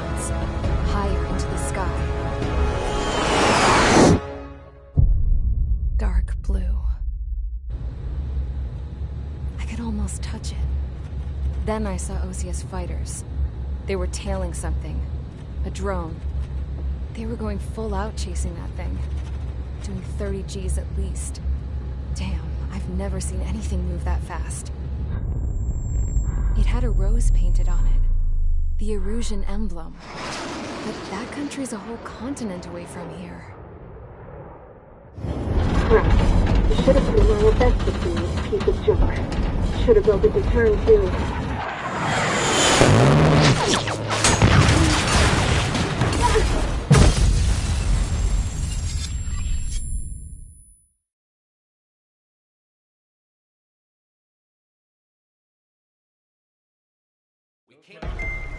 clouds, higher into the sky. Dark blue. I could almost touch it. Then I saw Osia's fighters. They were tailing something. A drone. They were going full out chasing that thing. Doing 30 Gs at least. Damn, I've never seen anything move that fast. It had a rose painted on it. The Erusian emblem. But that country's a whole continent away from here. Right. You should have put in my best to see this piece of junk. Should have built it to turn too.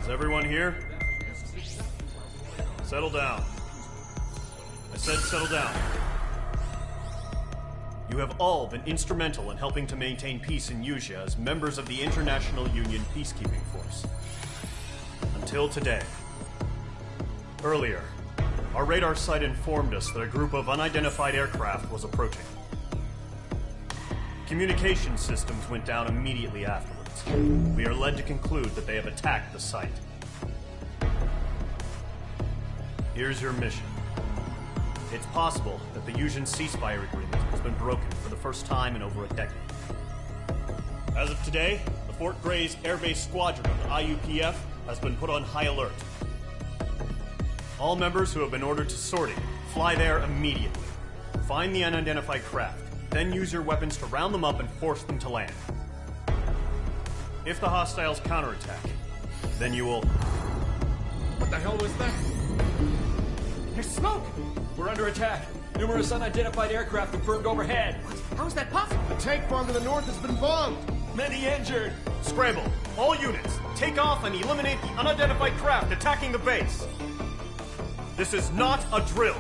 Is everyone here? Settle down. I said settle down. You have all been instrumental in helping to maintain peace in Usea as members of the International Union Peacekeeping Force. Until today. Earlier, our radar site informed us that a group of unidentified aircraft was approaching. Communication systems went down immediately afterwards. We are led to conclude that they have attacked the site. Here's your mission. It's possible that the Usian ceasefire agreement has been broken for the first time in over a decade. As of today, the Fort Gray's Air Base Squadron of the IUPF has been put on high alert. All members who have been ordered to sortie, fly there immediately. Find the unidentified craft, then use your weapons to round them up and force them to land. If the hostiles counterattack, then you will... What the hell was that? There's smoke! We're under attack. Numerous unidentified aircraft confirmed overhead. What? How is that possible? The tank farm to the north has been bombed. Many injured. Scramble! All units, take off and eliminate the unidentified craft attacking the base. This is not a drill.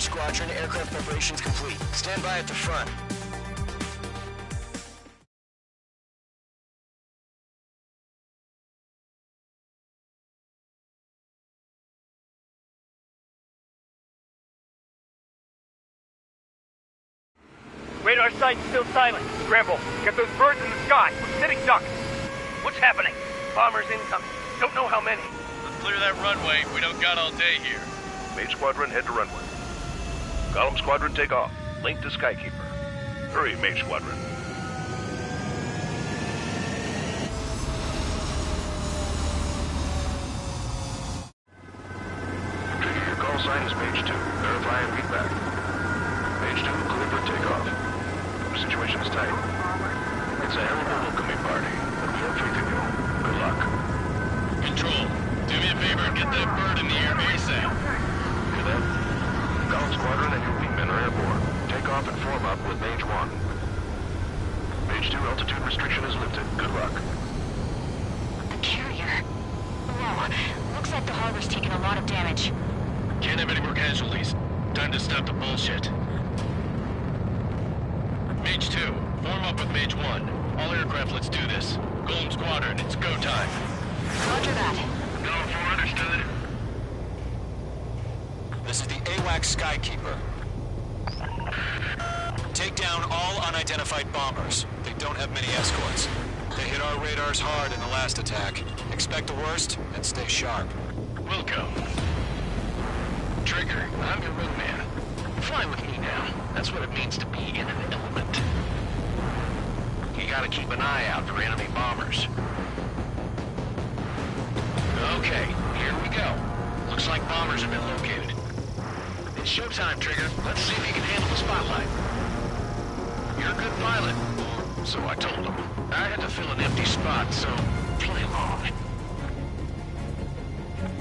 Squadron, aircraft preparations complete. Stand by at the front. Radar site's still silent. Scramble. Get those birds in the sky. We're sitting ducks. What's happening? Bombers incoming. Don't know how many. Let's clear that runway. We don't got all day here. Mage Squadron, head to runway. Column Squadron, take off. Link to Skykeeper. Hurry, Mage Squadron. Trigger, your call sign is Mage 2. Verify and read back. Mage 2, clear for takeoff. The situation is tight. It's a hell of a welcoming party, but we have faith in you. Good luck. Control, do me a favor and get that bird in the air ASAP. Hear that? Column Squadron and your wingmen are airborne. Take off and form up with Mage 1. Mage 2, altitude restriction is lifted. Good luck. The carrier. Whoa, looks like the harbor's taken a lot of damage. Can't have any more casualties. Time to stop the bullshit. Mage 2, form up with Mage 1. All aircraft, let's do this. Golem Squadron, it's go time. Roger that. Go for understood. This is the AWACS Skykeeper. Take down all unidentified bombers. They don't have many escorts. They hit our radars hard in the last attack. Expect the worst and stay sharp. Wilco. Trigger, I'm your wingman. Fly with me now. That's what it means to be in an element. You gotta keep an eye out for enemy bombers. Okay, here we go. Looks like bombers have been located. It's showtime, Trigger. Let's see if you can handle the spotlight. You're a good pilot. So I told him. I had to fill an empty spot, so play along.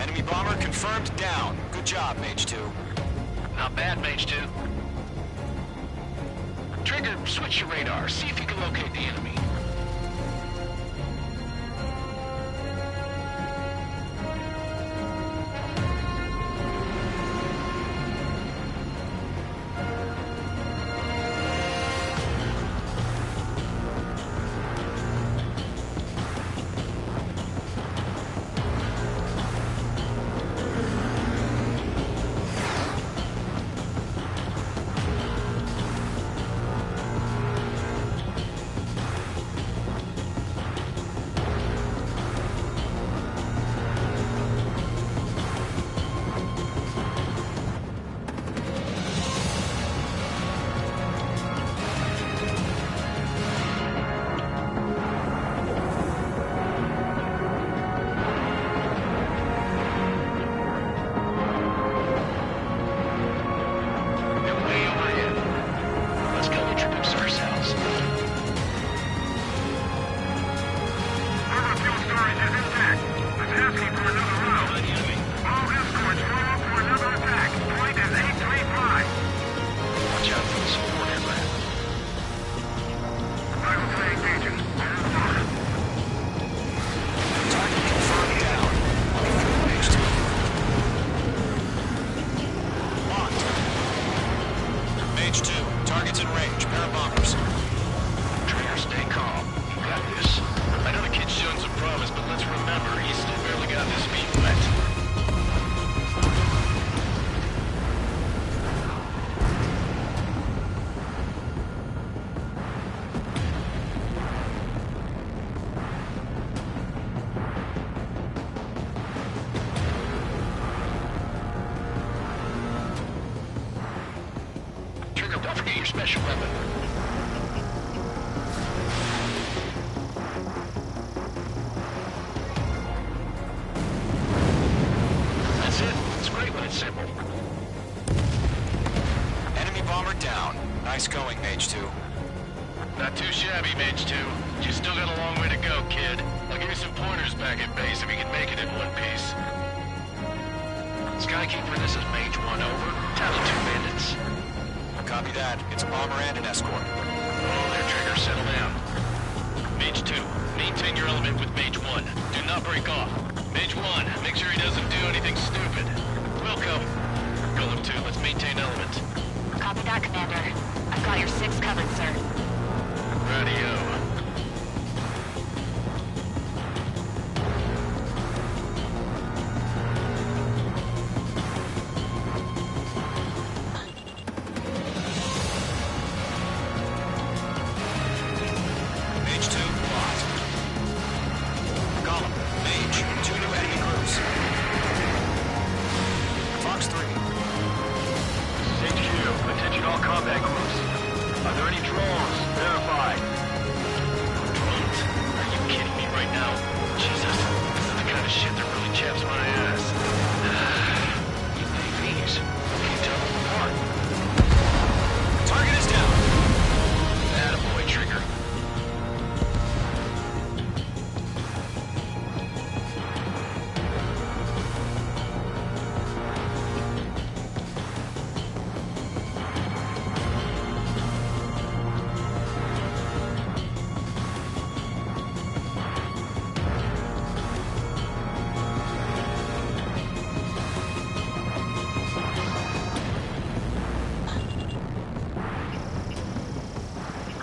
Enemy bomber confirmed down. Good job, Mage 2. Not bad, Mage 2. Trigger, switch your radar. See if you can locate the enemy. Don't forget your special weapon. That's it. It's great when it's simple. Enemy bomber down. Nice going, Mage 2. Not too shabby, Mage 2. You still got a long way to go, kid. I'll give you some pointers back at base if you can make it in one piece. Skykeeper, this is Mage 1, over. Tally 2 bandits. Copy that. It's a bomber and an escort. Oh, there, Trigger. Settle down. Mage 2, maintain your element with Mage 1. Do not break off. Mage 1, make sure he doesn't do anything stupid. Wilco. Golem 2, let's maintain element. Copy that, Commander. I've got your 6 covered, sir. Radio. Fox 3. there any drones? Verified. Drones? Are you kidding me right now? Jesus, this is the kind of shit that really chaps my ass. UAVs? Can you tell them apart? Target is down. Attaboy, Trigger.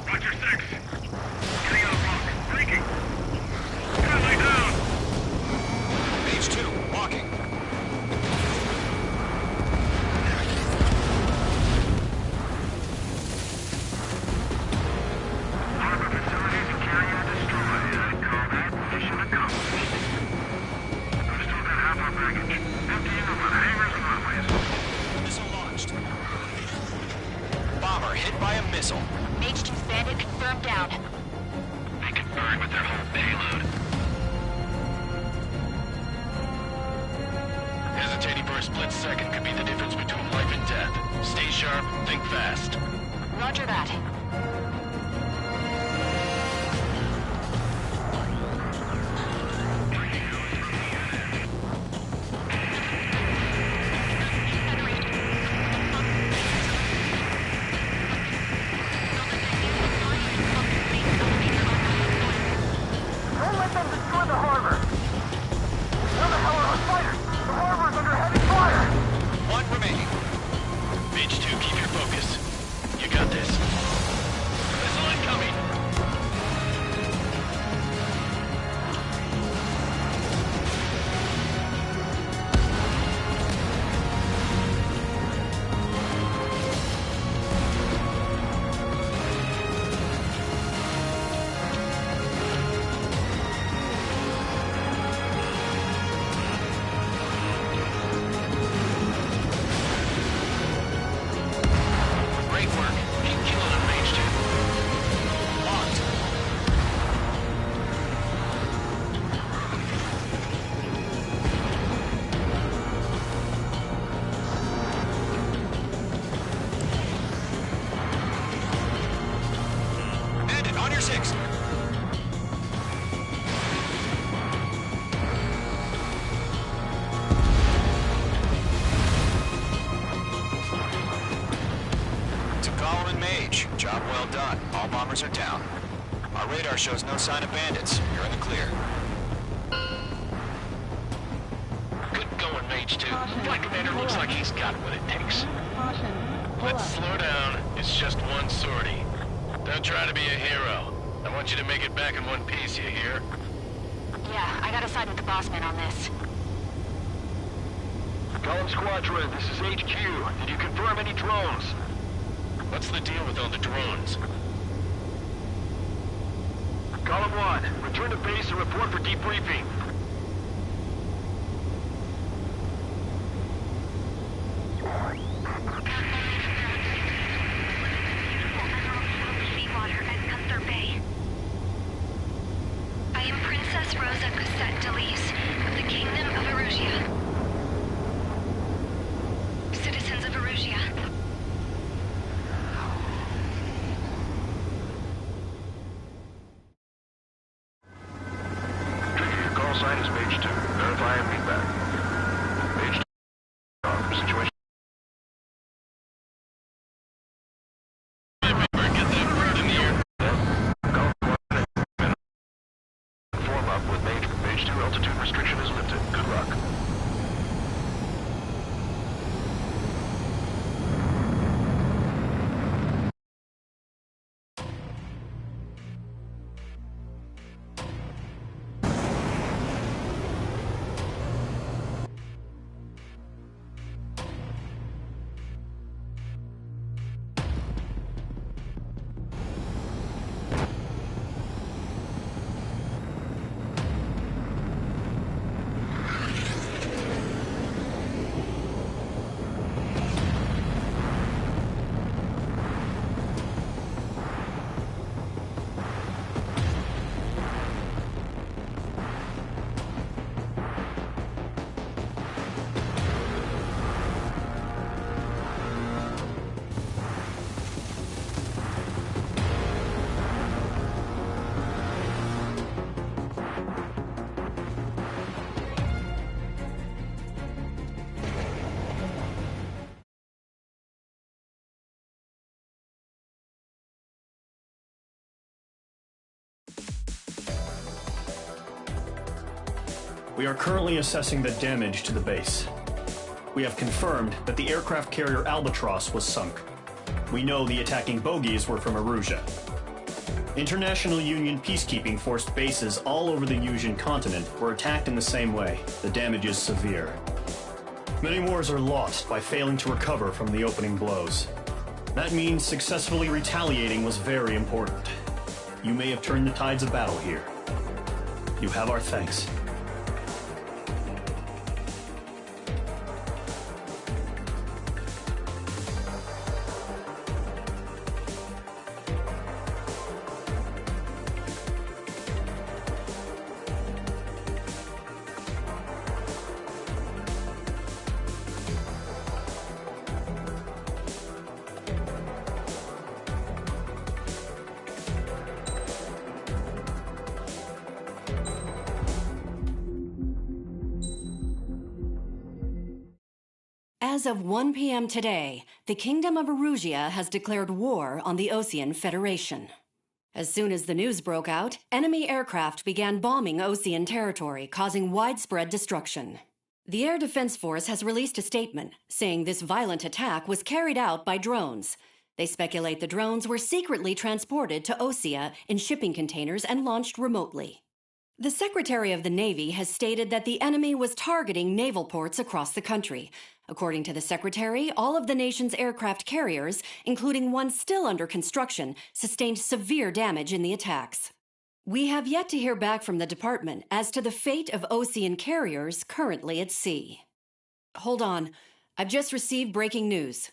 Roger 6. Getting on a rock. Breaking. Gotta lay down. Page 2, walking. Harbor facilities carrier destroyed. Combat mission accomplished. We've still got half our baggage. Emptying over the hangars and runways. Missile launched. Bomber hit by a missile. Mage 2's bandit confirmed down. They can burn with their whole payload. Hesitating for a split second could be the difference between life and death. Stay sharp, think fast. Roger that. Don't let them destroy the harbor! Where the hell are our fighters? The harbor's under heavy fire! One remaining. Mage 2, keep your focus. You got this. Missile incoming! Great work. Keep killing them, Mage 2. Locked. Bandit, on your 6. To Gollum and Mage, job well done. All bombers are down. Our radar shows no sign of bandits. You're in the clear. Good going, Mage 2. Flight Commander looks like he's got what it takes. Let's slow down. It's just one sortie. Don't try to be a hero. I want you to make it back in one piece, you hear? Yeah, I gotta side with the boss man on this. Column Squadron, this is HQ. Did you confirm any drones? What's the deal with all the drones? Column 1, return to base and report for debriefing. Seawater at Gunther Bay. I am Princess Rosa Cosette Delise of the Kingdom of Erusia. Citizens of Erusia. Trigger, your call sign is Page 2. Verify and read back. Page 2. Situation. Get that bird in the air. Column 1, form up with Page 2 altitude restriction is lifted. Good luck. We are currently assessing the damage to the base. We have confirmed that the aircraft carrier Albatross was sunk. We know the attacking bogies were from Erusia. International Union peacekeeping force bases all over the Yusian continent were attacked in the same way. The damage is severe. Many wars are lost by failing to recover from the opening blows. That means successfully retaliating was very important. You may have turned the tides of battle here. You have our thanks. As of 1 p.m. today, the Kingdom of Erusia has declared war on the Osean Federation. As soon as the news broke out, enemy aircraft began bombing Osean territory, causing widespread destruction. The Air Defense Force has released a statement saying this violent attack was carried out by drones. They speculate the drones were secretly transported to Osea in shipping containers and launched remotely. The Secretary of the Navy has stated that the enemy was targeting naval ports across the country. According to the Secretary, all of the nation's aircraft carriers, including one still under construction, sustained severe damage in the attacks. We have yet to hear back from the department as to the fate of Osean carriers currently at sea. Hold on, I've just received breaking news.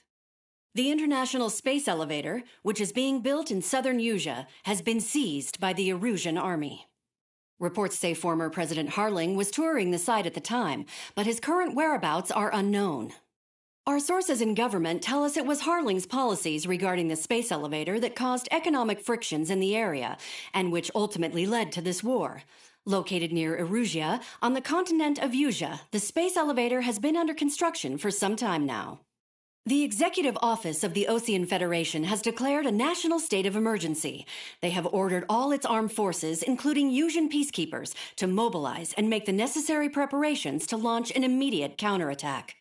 The International Space Elevator, which is being built in southern Yusia, has been seized by the Erusian army. Reports say former President Harling was touring the site at the time, but his current whereabouts are unknown. Our sources in government tell us it was Harling's policies regarding the space elevator that caused economic frictions in the area, and which ultimately led to this war. Located near Erusia, on the continent of Yusia, the space elevator has been under construction for some time now. The Executive Office of the Osean Federation has declared a national state of emergency. They have ordered all its armed forces, including Yusian peacekeepers, to mobilize and make the necessary preparations to launch an immediate counterattack.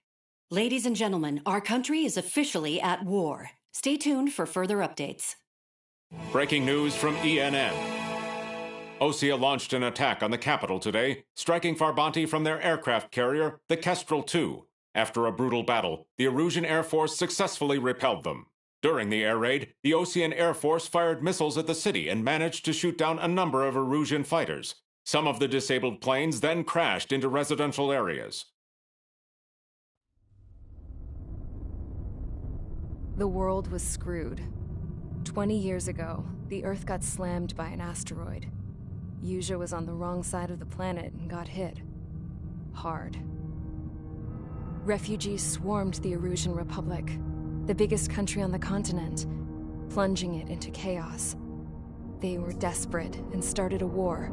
Ladies and gentlemen, our country is officially at war. Stay tuned for further updates. Breaking news from ENN. Osea launched an attack on the capital today, striking Farbanti from their aircraft carrier, the Kestrel II. After a brutal battle, the Erusian Air Force successfully repelled them. During the air raid, the Osean Air Force fired missiles at the city and managed to shoot down a number of Erusian fighters. Some of the disabled planes then crashed into residential areas. The world was screwed. 20 years ago, the Earth got slammed by an asteroid. Yusia was on the wrong side of the planet and got hit. Hard. Refugees swarmed the Erusian Republic, the biggest country on the continent, plunging it into chaos. They were desperate and started a war,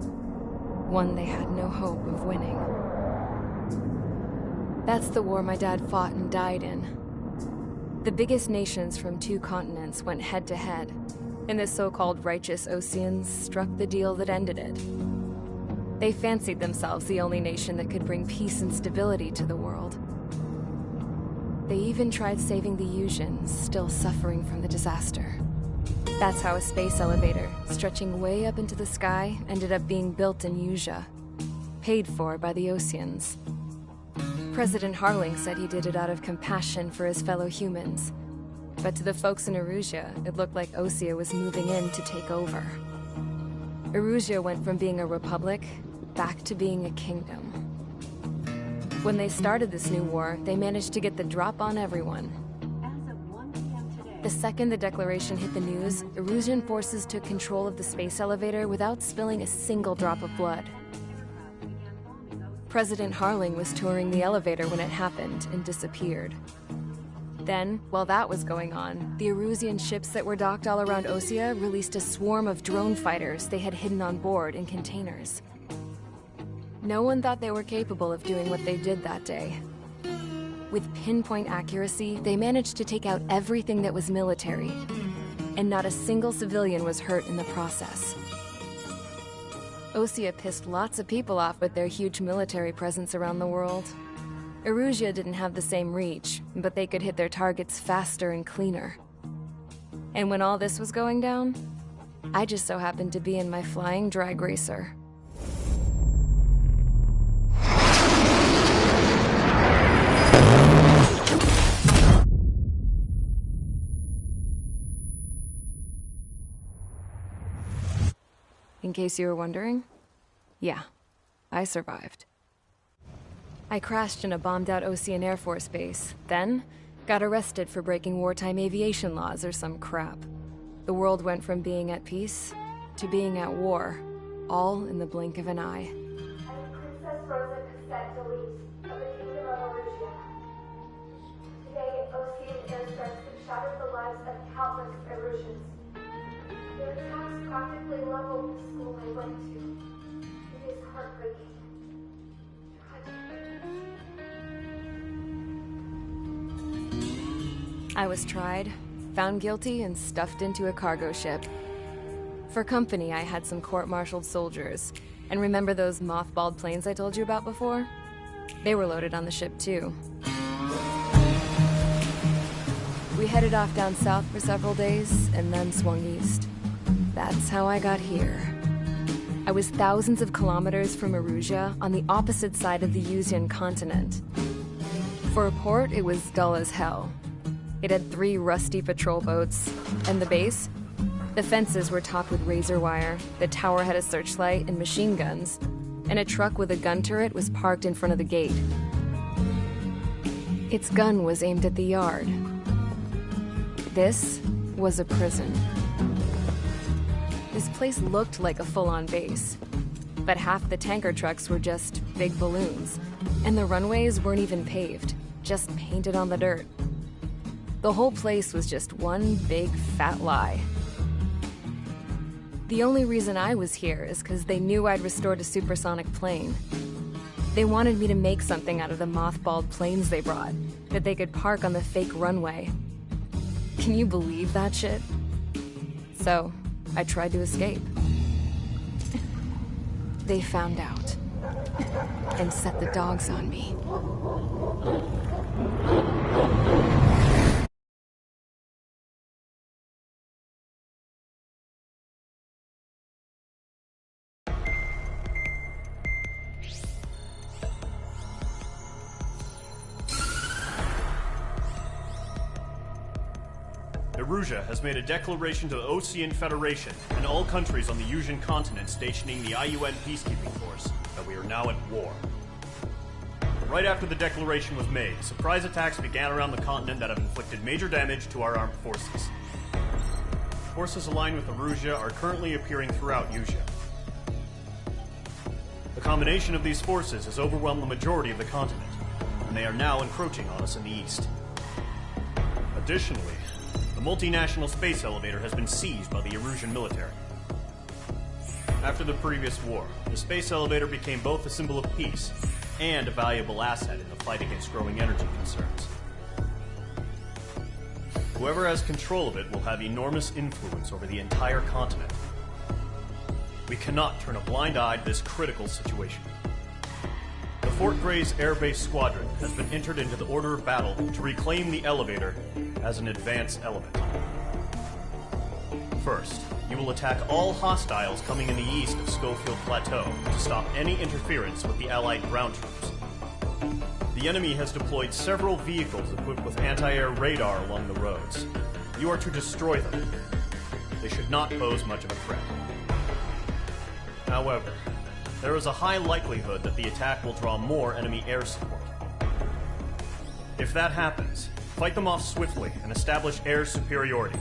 one they had no hope of winning. That's the war my dad fought and died in. The biggest nations from 2 continents went head-to-head, and the so-called righteous Oseans struck the deal that ended it. They fancied themselves the only nation that could bring peace and stability to the world. They even tried saving the Yusians, still suffering from the disaster. That's how a space elevator, stretching way up into the sky, ended up being built in Yusia, paid for by the Oseans. President Harling said he did it out of compassion for his fellow humans. But to the folks in Erusia, it looked like Osea was moving in to take over. Erusia went from being a republic back to being a kingdom. When they started this new war, they managed to get the drop on everyone. The second the declaration hit the news, Erusian forces took control of the space elevator without spilling a single drop of blood. President Harling was touring the elevator when it happened and disappeared. Then, while that was going on, the Erusian ships that were docked all around Osea released a swarm of drone fighters they had hidden on board in containers. No one thought they were capable of doing what they did that day. With pinpoint accuracy, they managed to take out everything that was military, and not a single civilian was hurt in the process. Osea pissed lots of people off with their huge military presence around the world. Erusea didn't have the same reach, but they could hit their targets faster and cleaner. And when all this was going down, I just so happened to be in my flying drag racer. In case you were wondering, yeah, I survived. I crashed in a bombed-out Osean Air Force base, then got arrested for breaking wartime aviation laws or some crap. The world went from being at peace to being at war, all in the blink of an eye. I'm Princess Rosa Cassette Delete of the Kingdom of Erusea. Today, Osean airstrikes have shattered the lives of countless Erusians. Their attacks practically leveled the school I went to. It is heartbreaking. I was tried, found guilty, and stuffed into a cargo ship. For company, I had some court-martialed soldiers. And remember those mothballed planes I told you about before? They were loaded on the ship, too. We headed off down south for several days, and then swung east. That's how I got here. I was thousands of kilometers from Erusea, on the opposite side of the Usean continent. For a port, it was dull as hell. It had 3 rusty patrol boats, and the base? The fences were topped with razor wire, the tower had a searchlight and machine guns, and a truck with a gun turret was parked in front of the gate. Its gun was aimed at the yard. This was a prison. This place looked like a full-on base, but half the tanker trucks were just big balloons, and the runways weren't even paved, just painted on the dirt. The whole place was just one big fat lie. The only reason I was here is because they knew I'd restored a supersonic plane. They wanted me to make something out of the mothballed planes they brought, that they could park on the fake runway. Can you believe that shit? So, I tried to escape. They found out, and set the dogs on me. Erusea has made a declaration to the Osean Federation and all countries on the Usean continent stationing the IUN peacekeeping force that we are now at war. Right after the declaration was made, surprise attacks began around the continent that have inflicted major damage to our armed forces. Forces aligned with Erusea are currently appearing throughout Usea. The combination of these forces has overwhelmed the majority of the continent, and they are now encroaching on us in the east. Additionally, the multinational space elevator has been seized by the Erusian military. After the previous war, the space elevator became both a symbol of peace and a valuable asset in the fight against growing energy concerns. Whoever has control of it will have enormous influence over the entire continent. We cannot turn a blind eye to this critical situation. The Fort Grays Air Base Squadron has been entered into the order of battle to reclaim the elevator as an advance element. First, you will attack all hostiles coming in the east of Schofield Plateau to stop any interference with the Allied ground troops. The enemy has deployed several vehicles equipped with anti-air radar along the roads. You are to destroy them. They should not pose much of a threat. However, there is a high likelihood that the attack will draw more enemy air support. If that happens, fight them off swiftly and establish air superiority.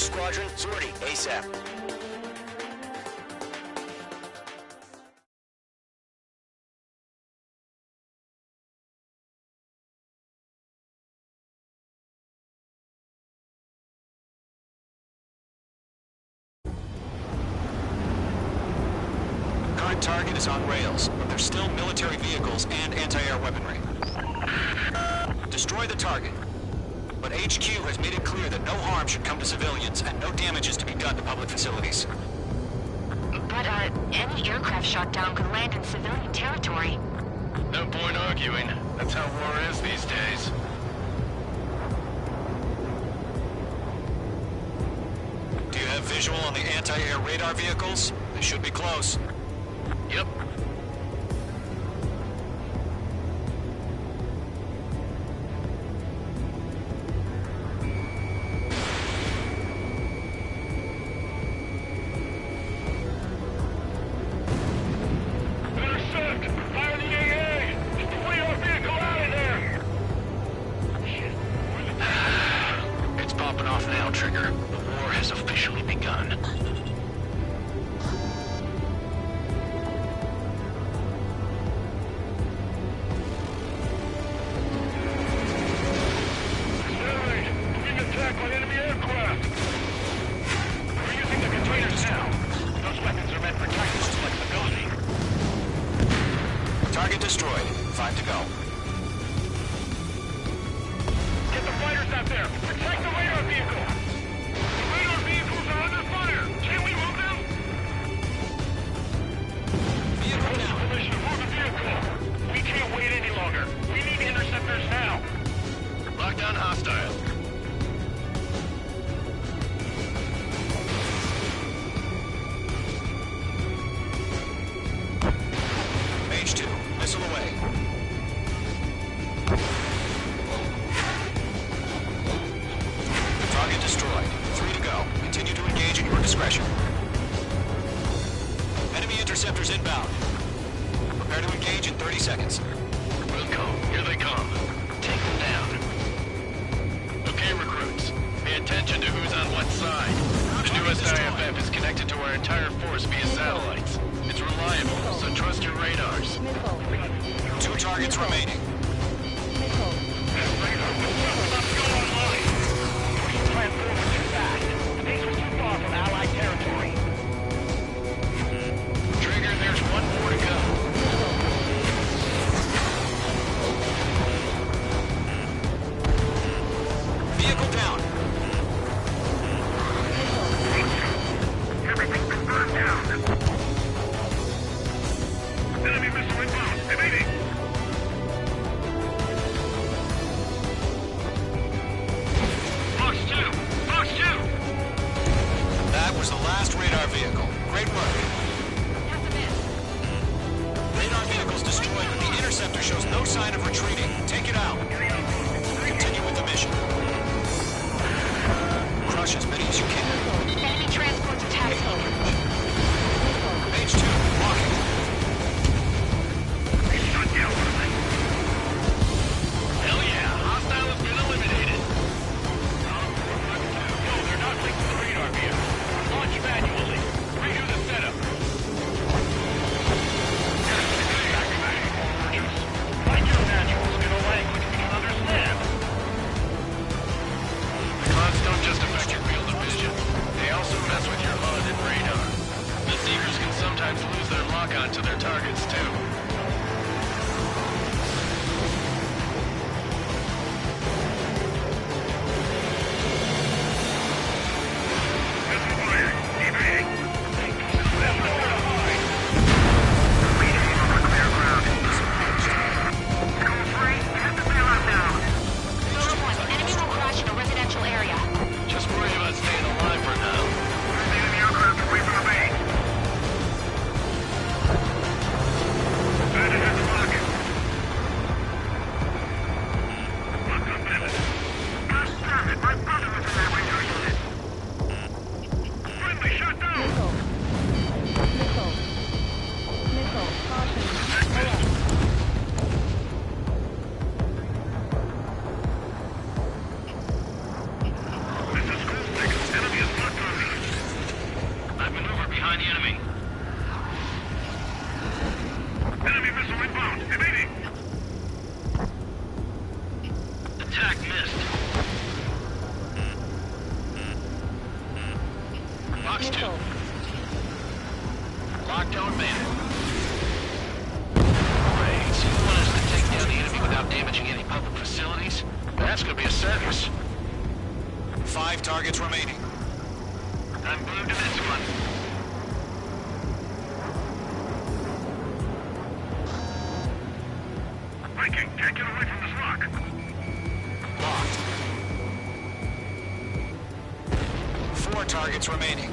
squadron, sortie ASAP. Current target is on rails, but there's still military vehicles and anti-air weaponry. Destroy the target. But HQ has made it clear that no harm should come to civilians and no damage is to be done to public facilities. But, any aircraft shot down could land in civilian territory. No point arguing. That's how war is these days. Do you have visual on the anti-air radar vehicles? They should be close. Yep. Intercept! Fire the AA! Get the radar vehicle out of there! It's popping off now, Trigger. The war has officially begun. Target destroyed. 5 to go. Get the fighters out there! Protect the radar vehicle! The radar vehicles are under fire! Can we move them? Vehicle down. Permission to move the vehicle! We can't wait any longer! We need interceptors now! Lockdown hostile. Mage 2, missile away. Target destroyed. 3 to go. Continue to engage at your discretion. Enemy interceptors inbound. Prepare to engage in 30 seconds. Wilco, here they come. Take them down. Okay, recruits. Pay attention to who's on what side. The newest IFF is connected to our entire force via satellites. It's reliable, so trust your radars. 2 targets remaining. Transformer too fast. Base was too far from Allied territory. Trigger, there's one more to go. Vehicle down. Everything's been burned down. Enemy missile inbound. Evading. Fox 2! Fox 2! That was the last radar vehicle. Great work. Radar vehicle's destroyed, but the interceptor shows no sign of retreating. Take it out. Continue with the mission. Crush as many as you can. Enemy transports attacking. Mage 2, blocking. Hell yeah! Hostile has been eliminated. No, they're not linked to the radar vehicle. Launch manually. Redo the setup. Find your manuals in a language we can understand. The clouds don't just affect your field of vision. They also mess with your HUD and radar. The Seekers can sometimes lose their lock-on to their targets, too. Enemy will crash in a residential area. Just worry about staying alive for now. Enemy aircraft away from the base. Enemy missile inbound. Evading. Attack missed. Fox 2. Lockdown bandit. Great. So you want us to take down the enemy without damaging any public facilities? That's gonna be a circus. 5 targets remaining. I'm glued to this one. Viking, can't get away from this rock. Locked. 4 targets remaining.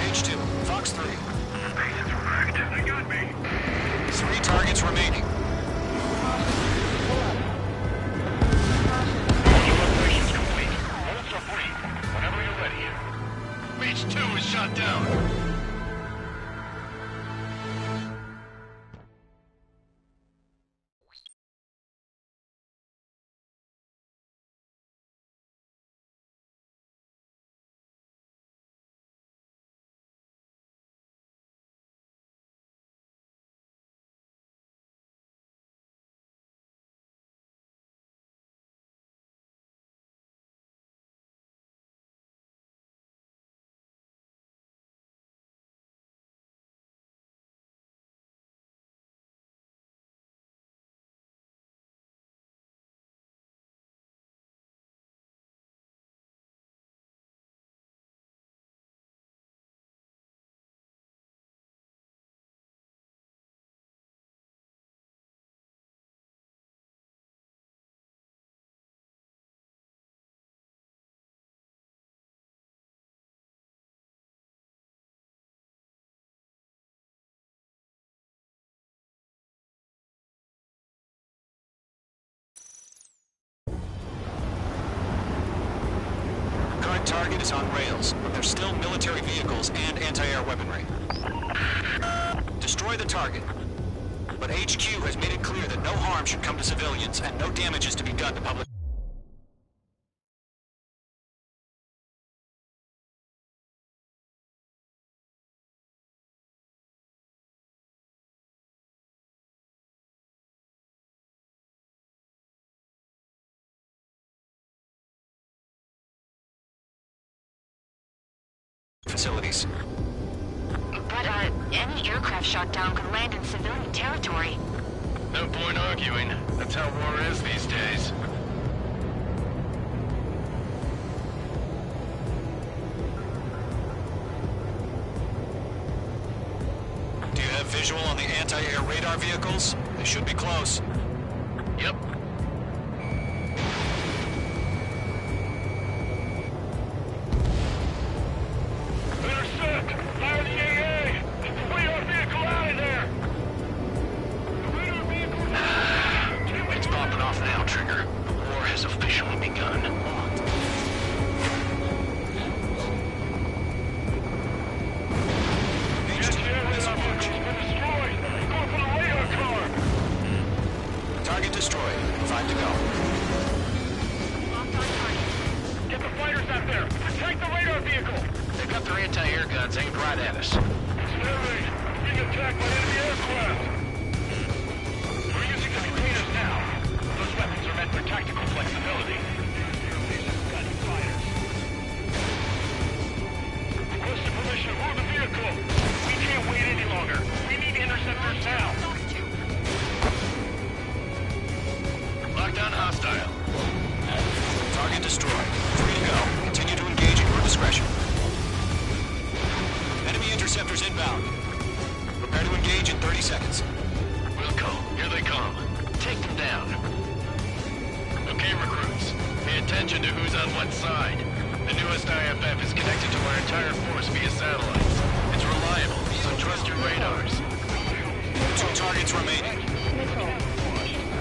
H2, Fox 3. It's wrecked. They got me. 3 targets remaining. Operations complete. Holds are free. Whenever you're ready. Beach 2 is shot down. Target is on rails, but there's still military vehicles and anti-air weaponry. Destroy the target. But HQ has made it clear that no harm should come to civilians and no damage is to be done to public facilities. But, any aircraft shot down could land in civilian territory. No point arguing. That's how war is these days. Do you have visual on the anti-air radar vehicles? They should be close. Yep. Intercept! Fire the AA! Radar vehicle out of there! Radar vehicle... It's popping off now, Trigger. The war has officially begun. Target destroyed. 5 to go. Get the fighters out there! Attack the radar vehicle! They've got their anti-air guns aimed right at us. Stanley, being attacked by enemy aircraft! We're using the containers now. Those weapons are meant for tactical flexibility. Requested permission to move the vehicle! We can't wait any longer! We need interceptors now! Lockdown hostile. Target destroyed. 3 to go. Continue to engage at your discretion. Enemy interceptors inbound. Prepare to engage in 30 seconds. Wilco, here they come. Take them down. Okay, recruits. Pay attention to who's on what side. The newest IFF is connected to our entire force via satellites. It's reliable, so trust your radars. 2 targets remaining.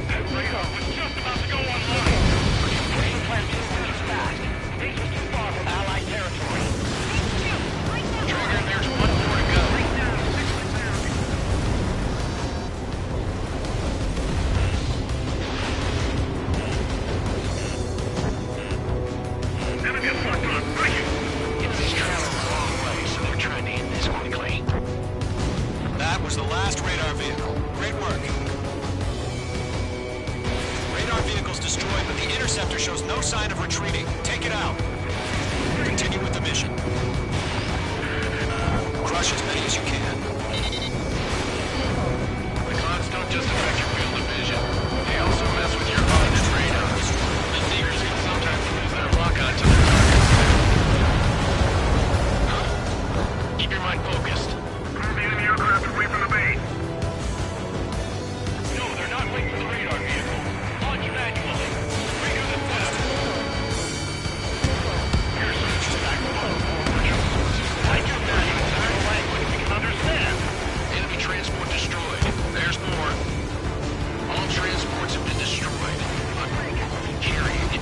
That radar was just about to go online. Brain plant moves fast. This is too far from Allied territory. Trigger, there's 1 more to go. interceptor shows no sign of retreating. Take it out. Continue with the mission. Crush as many as you can. The clouds don't just affect your field of vision. They also mess with your mind and radars. The Seekers can sometimes lose their lock-on to their targets. Keep your mind focused. Move the enemy aircraft away from the base. No, they're not waiting for the radar vehicle. Launch manually. Bigger than that. Your search is back on. I do that in entire language we can understand. Enemy transport destroyed. There's more. All transports have been destroyed. Carrying.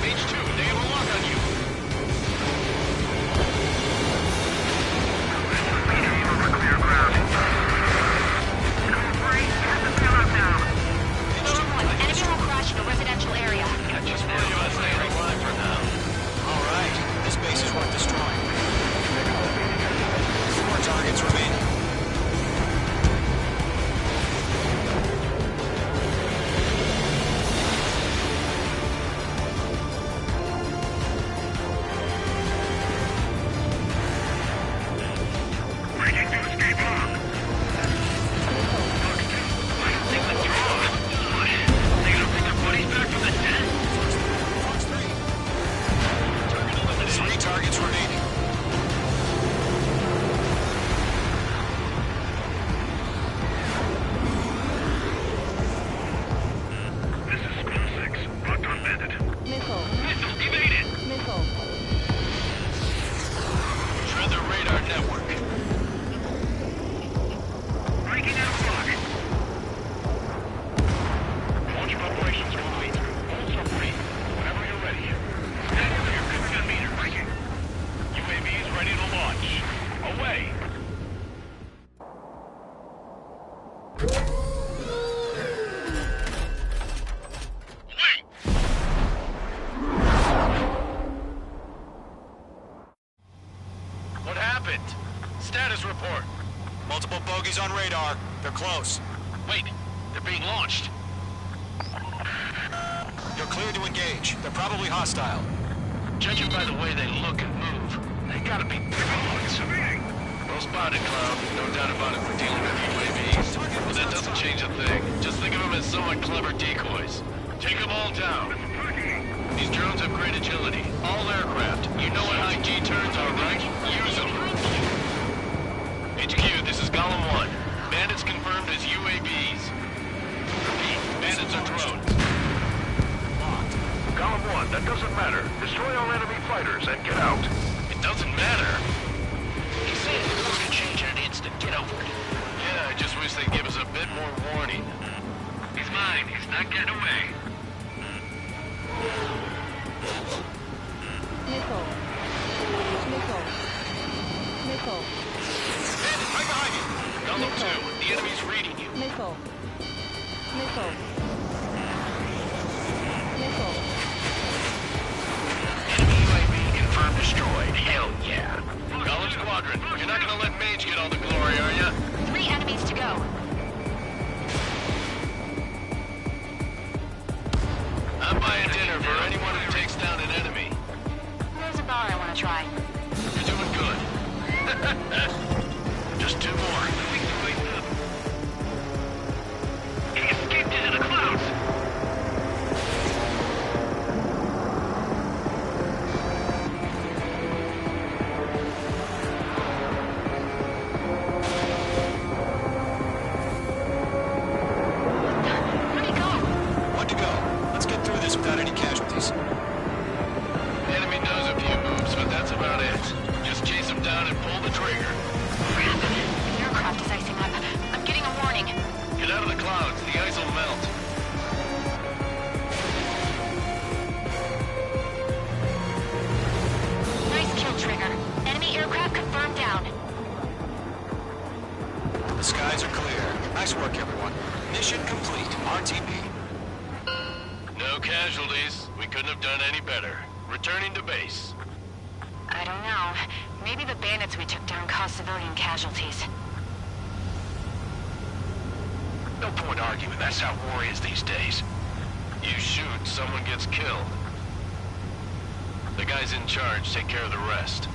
H2, they have a lock on you. Clear ground. Code 3, get the payload down. Vision 1, enemy will crash in a residential area. Just worry about staying alive for now. All right. This base is worth destroying. 4 targets remaining. Breaking to escape lock. I don't think that's wrong. They gonna bring their buddies back from the dead? Fox 3. 3 targets remaining. This is Squad 6. Locked on bandit. Missile evaded! Shred their radar network. Breaking out of lock. Launch operations complete. Hold submarine. Whenever you're ready. Stand clear. Covering on meter. Breaking. UAVs ready to launch. Away! Wait! What happened? Status report. Multiple bogeys on radar. They're close. Wait, they're being launched. You're cleared to engage. They're probably hostile. Judging by the way they look and move, they gotta be dogs. Well spotted, Cloud. No doubt about it. We're dealing with UAVs. But that doesn't change a thing. Just think of them as somewhat clever decoys. Take them all down. These drones have great agility. All aircraft. You know what high G turns are, right? Use them. HQ, this is Golem 1. Bandits confirmed as UAVs. Repeat, bandits are drones. Column 1, that doesn't matter. Destroy all enemy fighters and get out. It doesn't matter. He said the course could change in an instant. Get over it. Yeah, I just wish they'd give us a bit more warning. He's mine. He's not getting away. Bandit, right behind you. Golem 2, the enemy's reading you. Enemy UAV confirmed destroyed. Hell yeah. Golem Squadron, you're not gonna let Mage get all the glory, are ya? 3 enemies to go. I'm buying dinner for anyone who takes down an enemy. There's a bar I want to try. You're doing good. Just 2 more. He escaped into the clouds. Where'd he go? One to go. Let's get through this without any casualties. The enemy does a few moves, but that's about it. Just chase him down and pull the trigger. The aircraft is icing up. I'm getting a warning. Get out of the clouds. The ice will melt. Nice kill, Trigger. Enemy aircraft confirmed down. The skies are clear. Nice work, everyone. Mission complete. RTB. No casualties. We couldn't have done any better. Returning to base. I don't know. Maybe the bandits we took down caused civilian casualties. No point arguing. That's how war is these days. You shoot, someone gets killed. The guys in charge take care of the rest.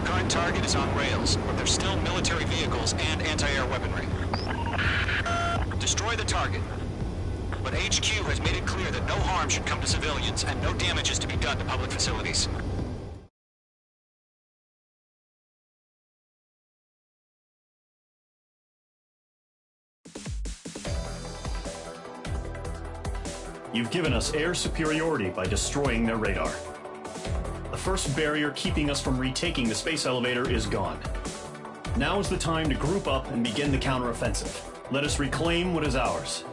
Current target is on rails, but there's still military vehicles and anti-air weaponry. Destroy the target. But HQ has made it clear that no harm should come to civilians and no damage is to be done to public facilities. You've given us air superiority by destroying their radar. The first barrier keeping us from retaking the space elevator is gone. Now is the time to group up and begin the counteroffensive. Let us reclaim what is ours.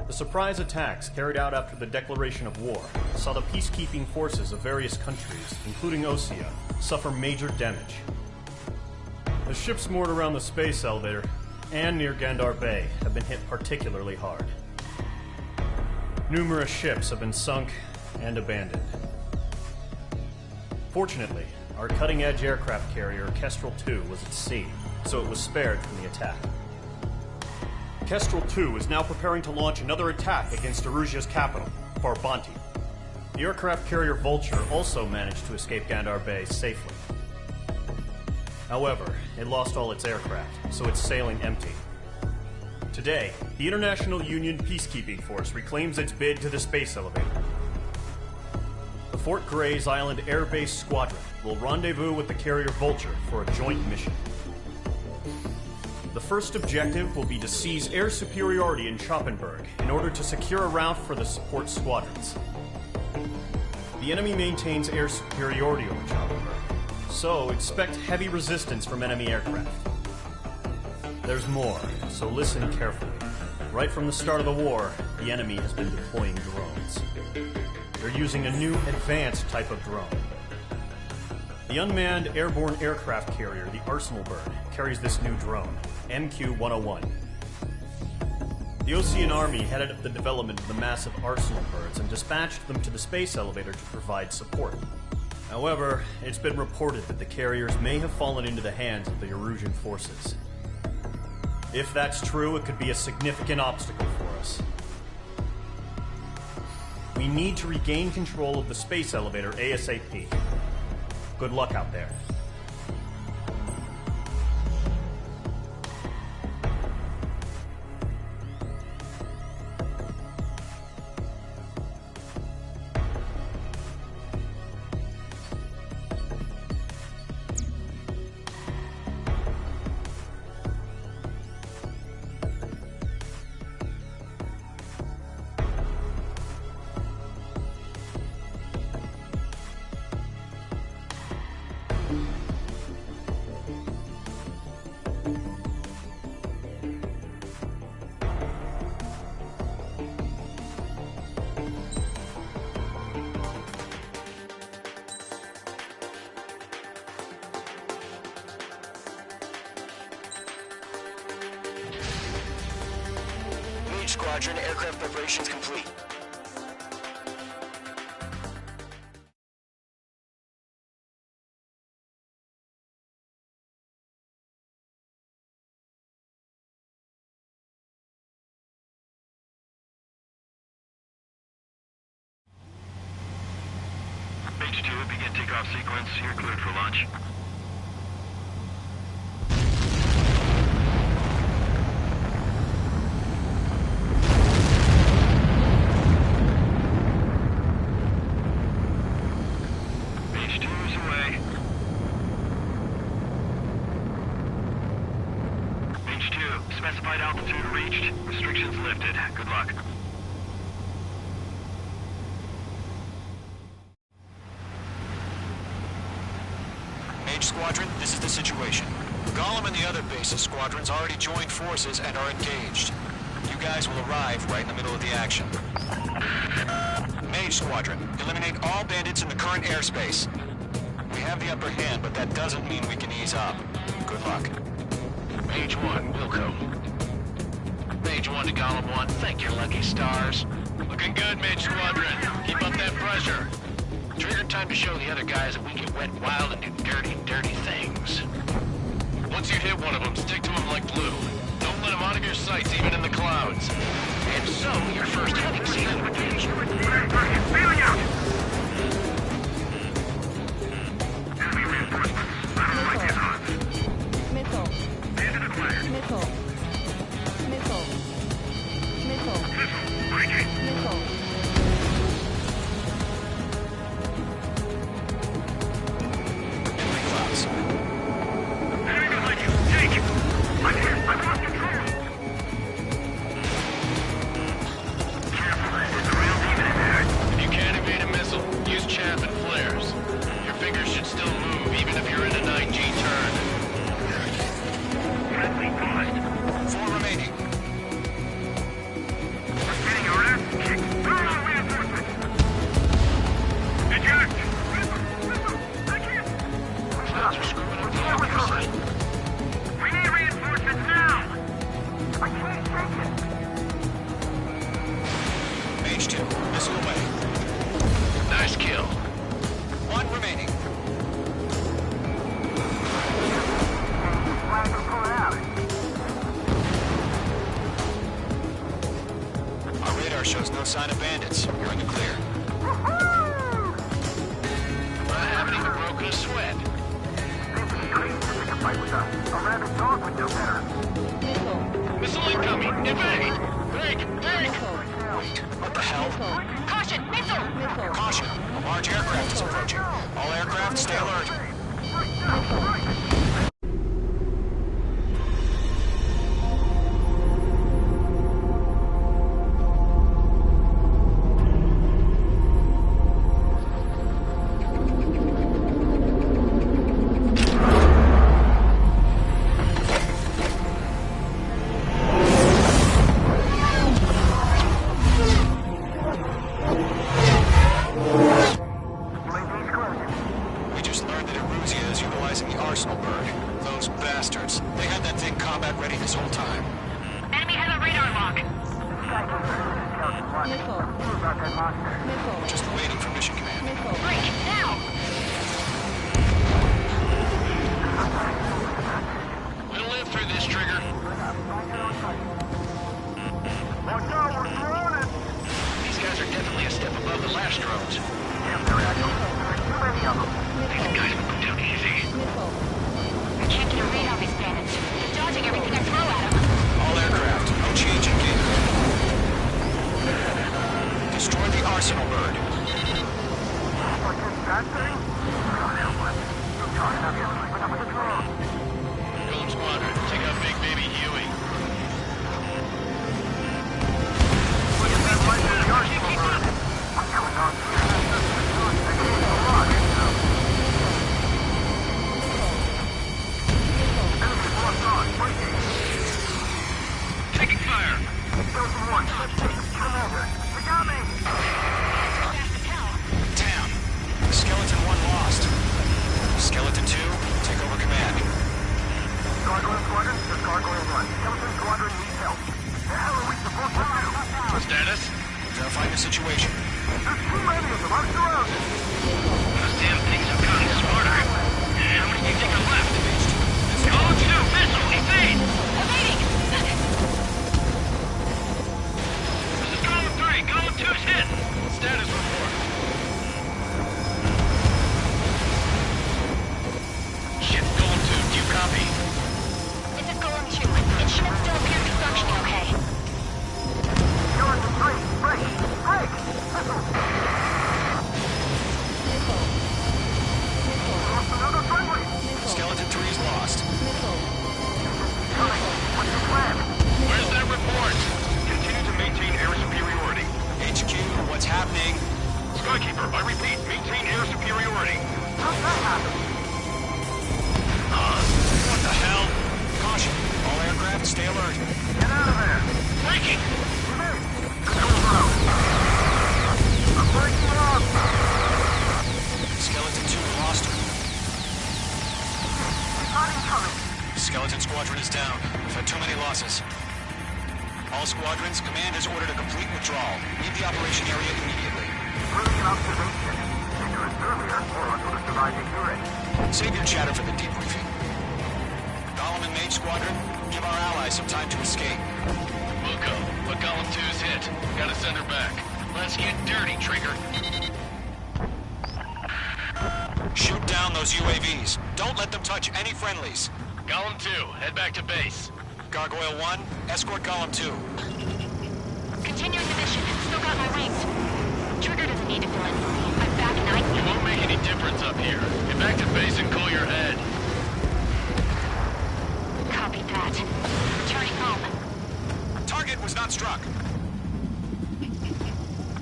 The surprise attacks carried out after the declaration of war saw the peacekeeping forces of various countries, including Osea, suffer major damage. The ships moored around the space elevator and near Gandar Bay have been hit particularly hard. Numerous ships have been sunk and abandoned. Fortunately, our cutting-edge aircraft carrier Kestrel II was at sea, so it was spared from the attack. Kestrel II is now preparing to launch another attack against Erusia's capital, Farbanti. The aircraft carrier Vulture also managed to escape Gandar Bay safely. However, it lost all its aircraft, so it's sailing empty. Today, the International Union Peacekeeping Force reclaims its bid to the space elevator. The Fort Grays Island Air Base Squadron will rendezvous with the carrier Vulture for a joint mission. The first objective will be to seize air superiority in Schoppenberg in order to secure a route for the support squadrons. The enemy maintains air superiority over Schoppenberg, so expect heavy resistance from enemy aircraft. There's more, so listen carefully. Right from the start of the war, the enemy has been deploying drones. They're using a new advanced type of drone. The unmanned airborne aircraft carrier, the Arsenal Bird, carries this new drone, MQ-101. The Osean Army headed up the development of the massive Arsenal Birds and dispatched them to the space elevator to provide support. However, it's been reported that the carriers may have fallen into the hands of the Erusian forces. If that's true, it could be a significant obstacle for us. We need to regain control of the space elevator ASAP. Good luck out there. Squadron, aircraft preparations complete. H2, begin takeoff sequence. You're cleared for launch. Specified altitude reached. Restrictions Restrictions lifted. Good luck. Mage Squadron, this is the situation. Golem and the other bases squadrons already joined forces and are engaged. You guys will arrive right in the middle of the action. Mage Squadron, eliminate all bandits in the current airspace. We have the upper hand, but that doesn't mean we can ease up. Good luck. Mage 1, Wilco. Mage 1 to Golem 1, thank your lucky stars. Looking good, Mage Squadron. Keep up that pressure. Trigger time to show the other guys that we get wet, wild, and do dirty, dirty things. Once you hit one of them, stick to them like glue. Don't let them out of your sights, even in the clouds. And so, your first hunting season begins. Feeling out! Enemy reinforcements. Battle light is on. Missile. Bandit acquired. Missile. Missile. Missile. Missile. Breaking. Missile. Enemy clouds. Enemy behind you. Take! I'm hit. I've lost control. Careful. There's a real demon in there. If you can't evade a missile, use chaff and flares. Your fingers should still move, even if you're in a 9G turn. Friendly paused. 4 remaining. We're getting our ass kicked. Throw out reinforcements. Eject! Missile! I can't! Clouds are screwing up the other side. We need reinforcements now! I can't take it! Mage 2, missile away. Nice kill. 1 remaining. Our radar shows no sign of bandits. You're in the clear. I haven't even broken a sweat. Missile incoming! Evade! Break! Break! What the hell? Caution! Missile! Caution! A large aircraft is approaching. All aircraft, stay alert. We just learned that Eruzia is utilizing the Arsenal bird. Those bastards. They had that thing combat ready this whole time. Enemy has a radar lock. Missile. Missile. Just waiting for mission command. Missile. Break! Now! We'll live through this, Trigger. These guys are definitely a step above the last drones. These guys will go down easy. Missile. I can't get a read on these bandits. They're dodging everything I throw at them. All aircraft, no change in gate code. Destroy the Arsenal bird. Golem Squadron, take out Big Baby Huey. Taking fire! Damn. Skeleton 1 lost. Skeleton 2, take over command. Gargoyle Squadron, just Gargoyle 1. Skeleton Squadron needs help. The hell are we supposed to do? Status? Verifying the situation. There's too many of them. I'm surrounded. Those damn things have gotten smarter. How many do you think are left? Golem 2, missile, evade! Evading! This is Golem 3, Golem 2's hit! Status report. Shit, Golem 2, do you copy? This is Golem 2. It should still appear construction okay. You're in the break! Break! Break! Missile! Missile. Missile. Lost another friendly! Missile. Skeleton 3's lost. Missile. Coming! Skykeeper, I repeat, maintain air superiority. How's that happen? What the hell? Caution. All aircraft, stay alert. Get out of there! Breaking! Control out! I'm breaking it off! Skeleton 2 lost. Not incoming! Skeleton Squadron is down. We've had too many losses. All squadrons, command has ordered a complete withdrawal. Leave the operation area immediately. Brilliant observation. Dangerous earlier, or would have survived a hearing. Save your chatter for the debriefing. Golem and Mage Squadron, give our allies some time to escape. We'll go, but Golem 2's hit. Gotta send her back. Let's get dirty, Trigger. Shoot down those UAVs. Don't let them touch any friendlies. Golem 2, head back to base. Gargoyle 1, escort Golem 2. Continuing the mission. Still got my wings. Trigger doesn't need to fill in for me. I'm back and It won't make any difference up here. Get back to base and cool your head. Copy that. Returning home. Target was not struck.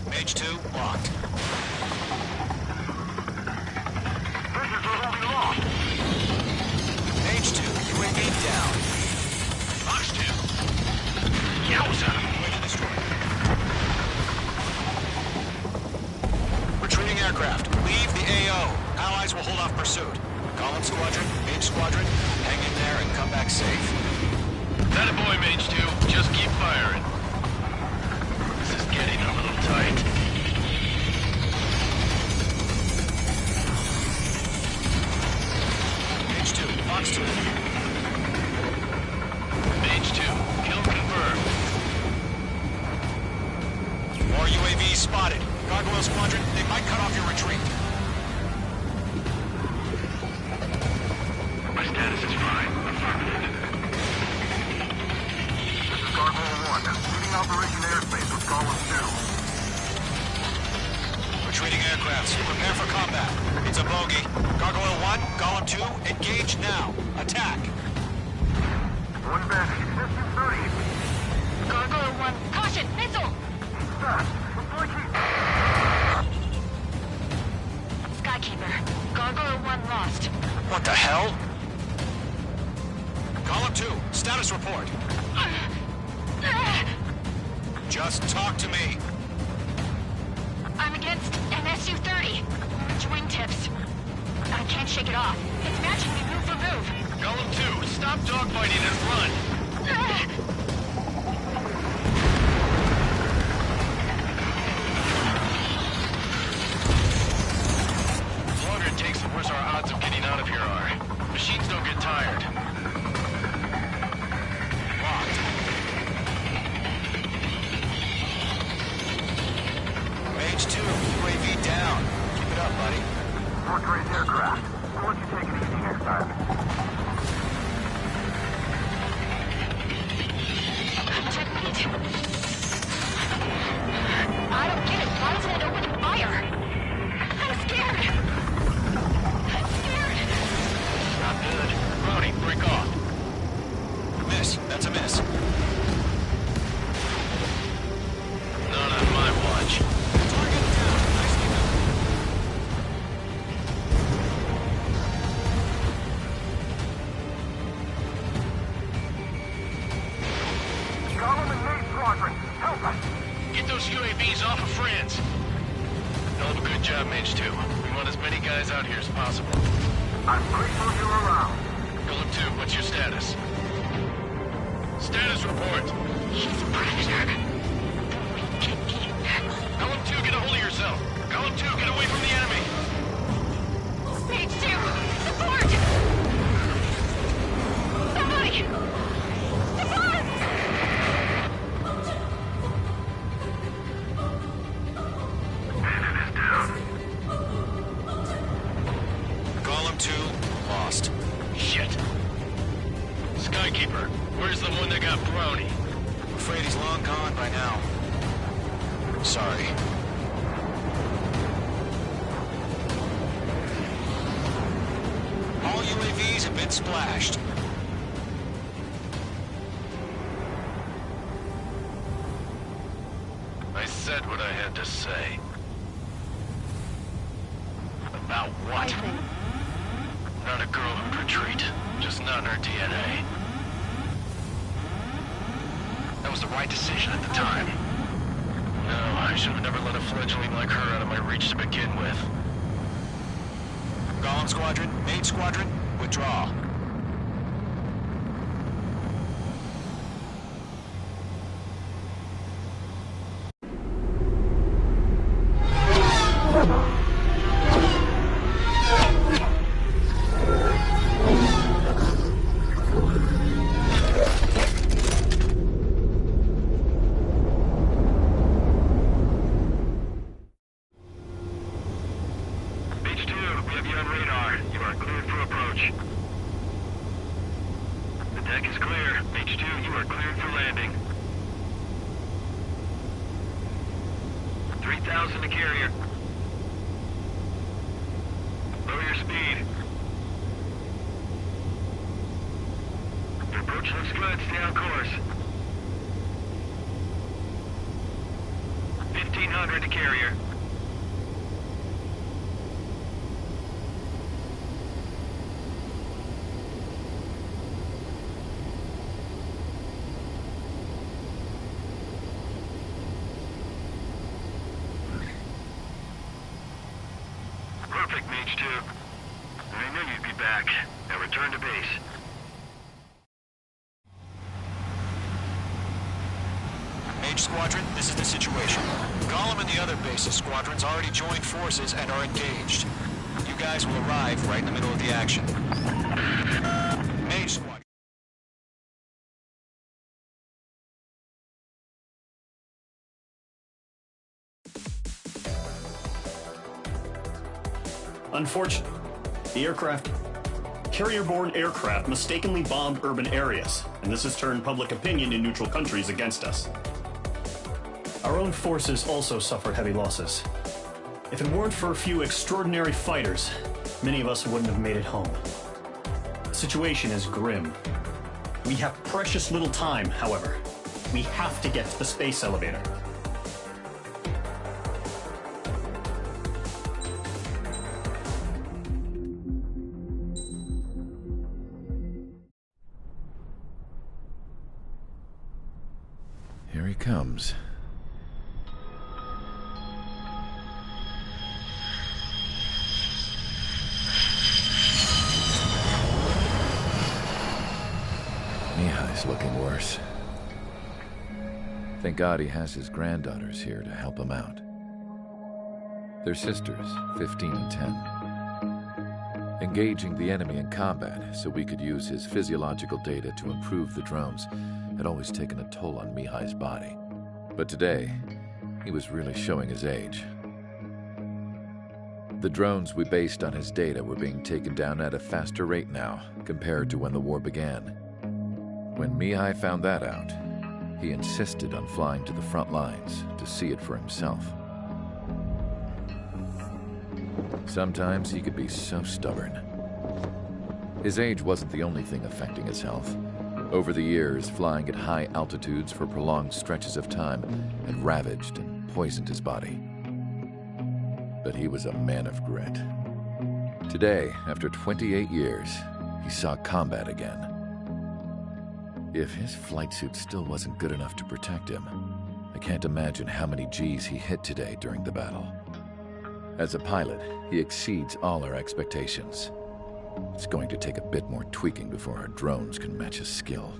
Mage 2, locked. Bridges are holding lost. Mage 2, UAV down. Fox 2. Yowza! UAV destroyed. Retreating aircraft. Leave the AO. Allies will hold off pursuit. Golem Squadron, Mage Squadron, hang in there and come back safe. That a boy, Mage 2. Just keep firing. This is getting a little tight. Mage 2, Fox 2. Mage 2, kill confirmed. More UAVs spotted. Gargoyle Squadron, they might cut off your retreat. My status is fine. Affirmative. This is Gargoyle 1. Leading Operation Airspace with Golem 2. Retreating aircrafts, prepare for combat. It's a bogey. Gargoyle 1, Golem 2, engage now. Attack. One Vantage. SU-30. Gargoyle 1. Caution! Missile! Fast. Before you... Skykeeper. Gargoyle 1 lost. What the hell? Golem 2, status report. Just talk to me. I'm against an SU-30. Orange wingtips. I can't shake it off. It's matching me move for move. Golem 2, stop dogfighting and run. The longer it takes, the worse our odds of getting out of here are. Machines don't get tired. Locked. Mage 2, UAV down. Keep it up, buddy. Fourth-grade aircraft. We'll let you take it easy next time. Checkmate. I don't get it. Why doesn't it open fire? I'm scared. I'm scared. Not good. Brody, break off. Miss. That's a miss. Not on my watch. Target down. Nicely done. Golem and Mage Squadron. Help us. Get those UAVs off of France. Hell of a good job, Mage 2. We want as many guys out here as possible. I'm grateful you're around. Golem 2, what's your status? Status report. He's a predator. We can eat. Golem 2, get a hold of yourself. Golem 2, get away from the enemy. Mage 2, support! Somebody! Support! Golem 2, lost. Shit. Skykeeper, where's the one that got Brownie? I'm afraid he's long gone by now. Sorry. All UAVs have been splashed. I said what I had to say. About what? Not a girl who'd retreat. Just not in her DNA. That was the right decision at the time. No, I should have never let a fledgling like her out of my reach to begin with. Golem Squadron, Mage Squadron, withdraw. Perfect, Mage 2. I knew you'd be back. Now return to base. Mage Squadron, this is the situation. Golem and the other base's squadrons already joined forces and are engaged. You guys will arrive right in the middle of the action. Mage Squadron. Unfortunately, the carrier-borne aircraft mistakenly bombed urban areas, and this has turned public opinion in neutral countries against us. Our own forces also suffered heavy losses. If it weren't for a few extraordinary fighters, many of us wouldn't have made it home. The situation is grim. We have precious little time, however. We have to get to the space elevator. Here he comes. Mihai's looking worse. Thank God he has his granddaughters here to help him out. They're sisters, 15 and 10. Engaging the enemy in combat so we could use his physiological data to improve the drones had always taken a toll on Mihai's body. But today, he was really showing his age. The drones we based on his data were being taken down at a faster rate now compared to when the war began. When Mihai found that out, he insisted on flying to the front lines to see it for himself. Sometimes he could be so stubborn. His age wasn't the only thing affecting his health. Over the years, flying at high altitudes for prolonged stretches of time had ravaged and poisoned his body. But he was a man of grit. Today, after 28 years, he saw combat again. If his flight suit still wasn't good enough to protect him, I can't imagine how many G's he hit today during the battle. As a pilot, he exceeds all our expectations. It's going to take a bit more tweaking before our drones can match his skill.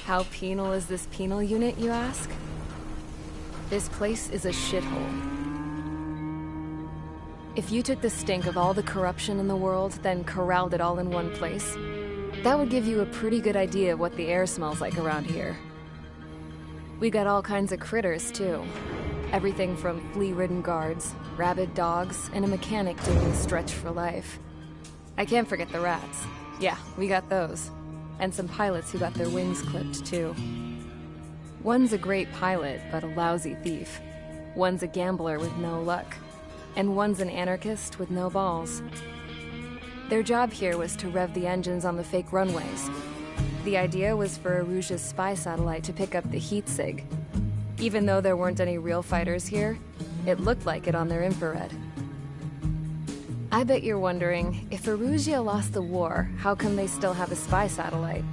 How penal is this penal unit, you ask? This place is a shithole. If you took the stink of all the corruption in the world, then corralled it all in one place, that would give you a pretty good idea of what the air smells like around here. We got all kinds of critters, too. Everything from flea-ridden guards, rabid dogs, and a mechanic doing the stretch for life. I can't forget the rats. Yeah, we got those. And some pilots who got their wings clipped, too. One's a great pilot, but a lousy thief. One's a gambler with no luck. And one's an anarchist with no balls. Their job here was to rev the engines on the fake runways. The idea was for Erusia's spy satellite to pick up the heat sig. Even though there weren't any real fighters here, it looked like it on their infrared. I bet you're wondering, if Erusia lost the war, how come they still have a spy satellite?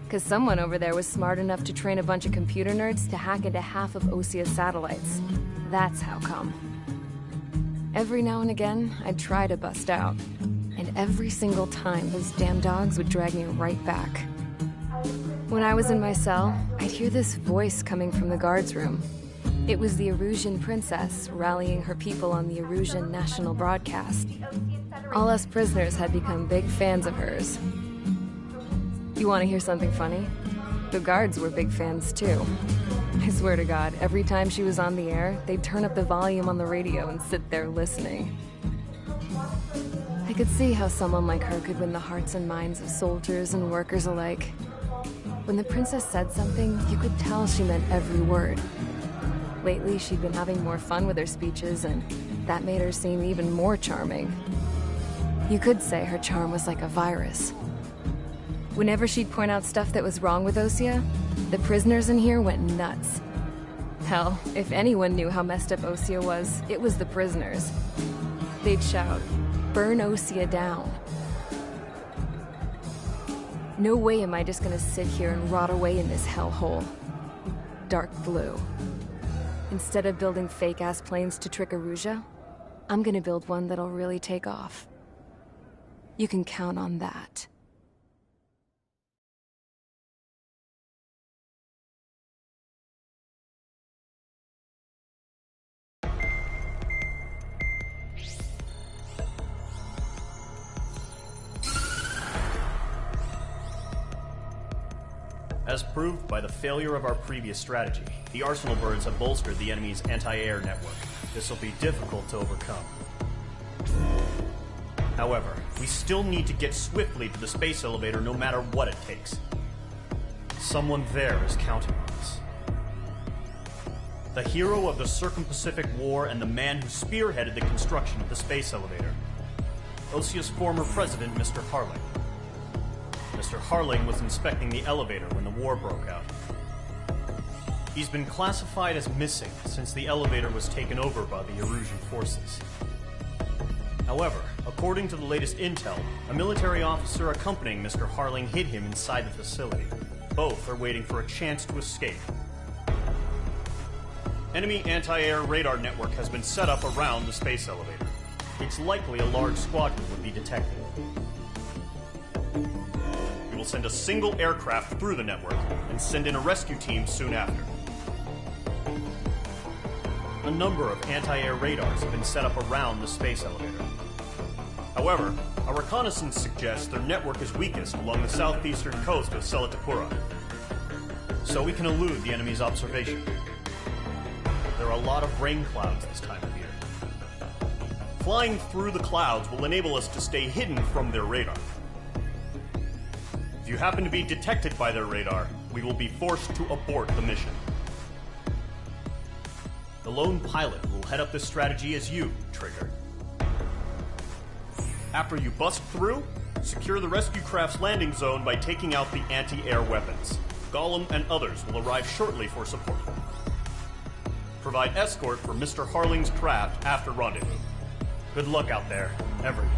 Because someone over there was smart enough to train a bunch of computer nerds to hack into half of Osia's satellites. That's how come. Every now and again, I'd try to bust out. And every single time, those damn dogs would drag me right back. When I was in my cell, I'd hear this voice coming from the guards room. It was the Erusian princess rallying her people on the Erusian national broadcast. All us prisoners had become big fans of hers. You want to hear something funny? The guards were big fans too. I swear to God, every time she was on the air, they'd turn up the volume on the radio and sit there listening. I could see how someone like her could win the hearts and minds of soldiers and workers alike. When the princess said something, you could tell she meant every word. Lately, she'd been having more fun with her speeches, and that made her seem even more charming. You could say her charm was like a virus. Whenever she'd point out stuff that was wrong with Osia, the prisoners in here went nuts. Hell, if anyone knew how messed up Osia was, it was the prisoners. They'd shout, "Burn Osia down." No way am I just gonna sit here and rot away in this hellhole. Dark blue. Instead of building fake-ass planes to trick Erusia, I'm gonna build one that'll really take off. You can count on that. As proved by the failure of our previous strategy, the Arsenal birds have bolstered the enemy's anti-air network. This will be difficult to overcome. However, we still need to get swiftly to the space elevator no matter what it takes. Someone there is counting on us. The hero of the Circum-Pacific War and the man who spearheaded the construction of the space elevator. Osia's former president, Mr. Harling. Mr. Harling was inspecting the elevator when the war broke out. He's been classified as missing since the elevator was taken over by the Erusian forces. However, according to the latest intel, a military officer accompanying Mr. Harling hid him inside the facility. Both are waiting for a chance to escape. Enemy anti-air radar network has been set up around the space elevator. It's likely a large squadron would be detected. We will send a single aircraft through the network and send in a rescue team soon after. A number of anti-air radars have been set up around the space elevator. However, our reconnaissance suggests their network is weakest along the southeastern coast of Selatukura, so we can elude the enemy's observation. There are a lot of rain clouds this time of year. Flying through the clouds will enable us to stay hidden from their radar. If you happen to be detected by their radar, we will be forced to abort the mission. The lone pilot will head up this strategy as you, Trigger. After you bust through, secure the rescue craft's landing zone by taking out the anti-air weapons. Gollum and others will arrive shortly for support. Provide escort for Mr. Harling's craft after rendezvous. Good luck out there, everyone.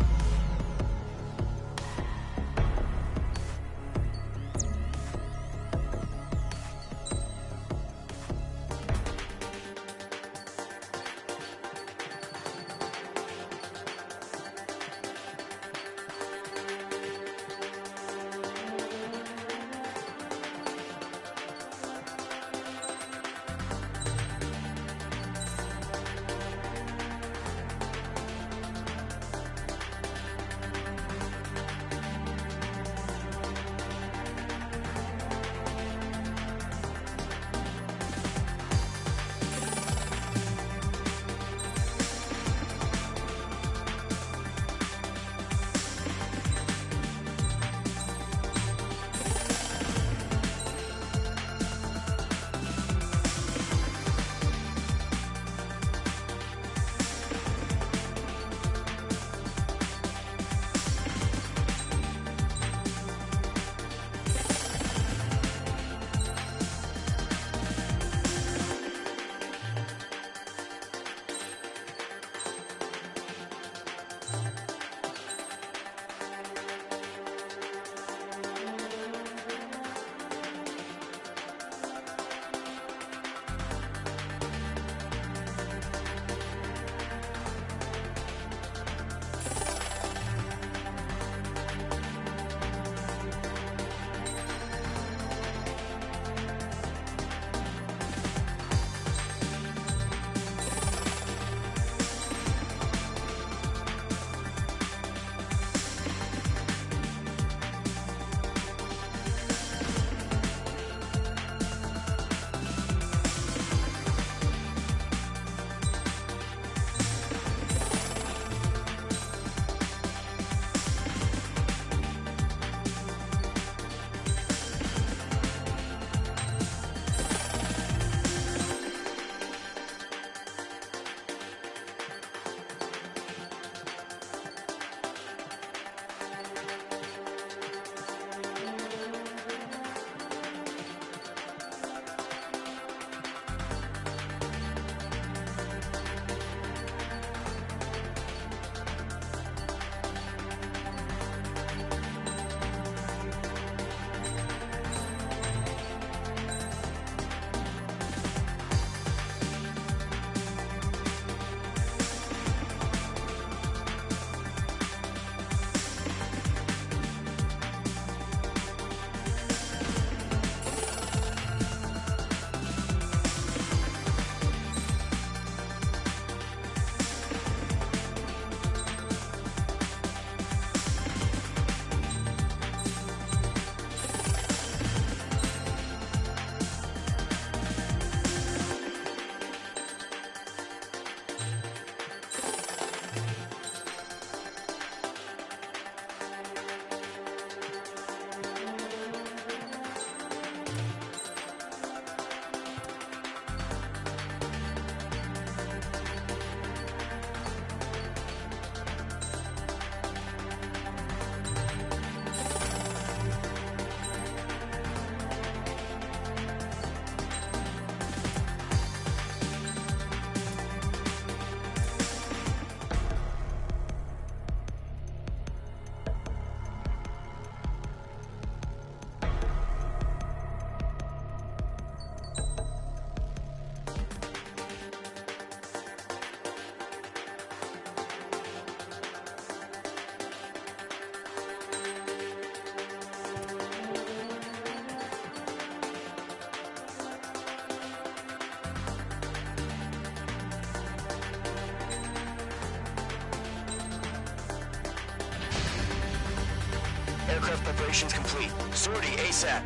Aircraft preparations complete. Sortie ASAP.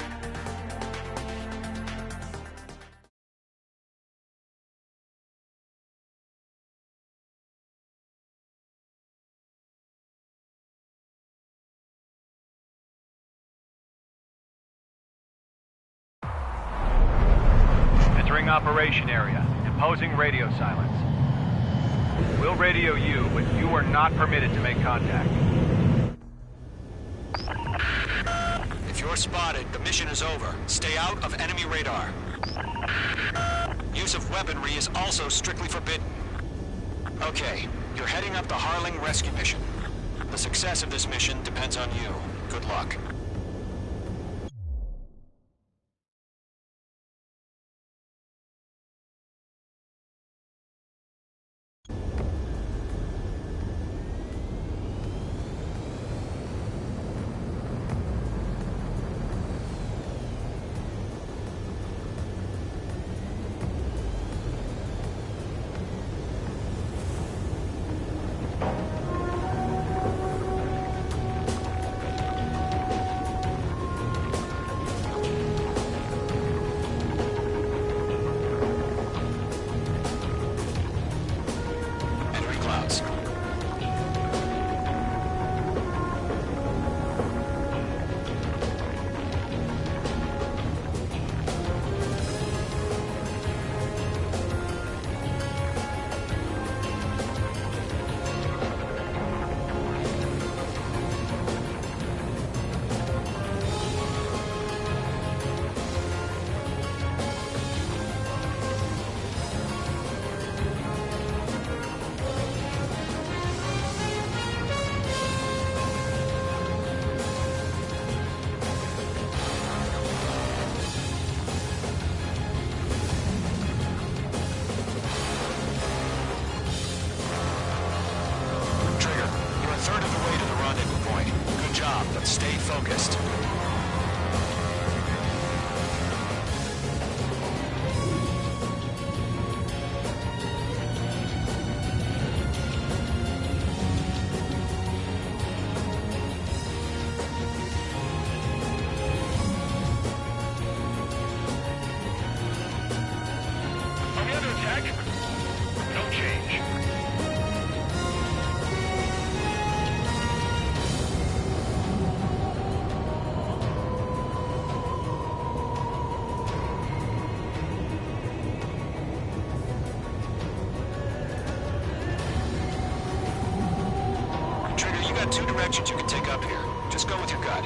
Entering operation area. Imposing radio silence. We'll radio you, but you are not permitted to make contact. If you're spotted, the mission is over. Stay out of enemy radar. Use of weaponry is also strictly forbidden. Okay, you're heading up the Harling rescue mission. The success of this mission depends on you. Good luck. Stay focused. Are we under attack? No change. Two directions you can take up here. Just go with your gut.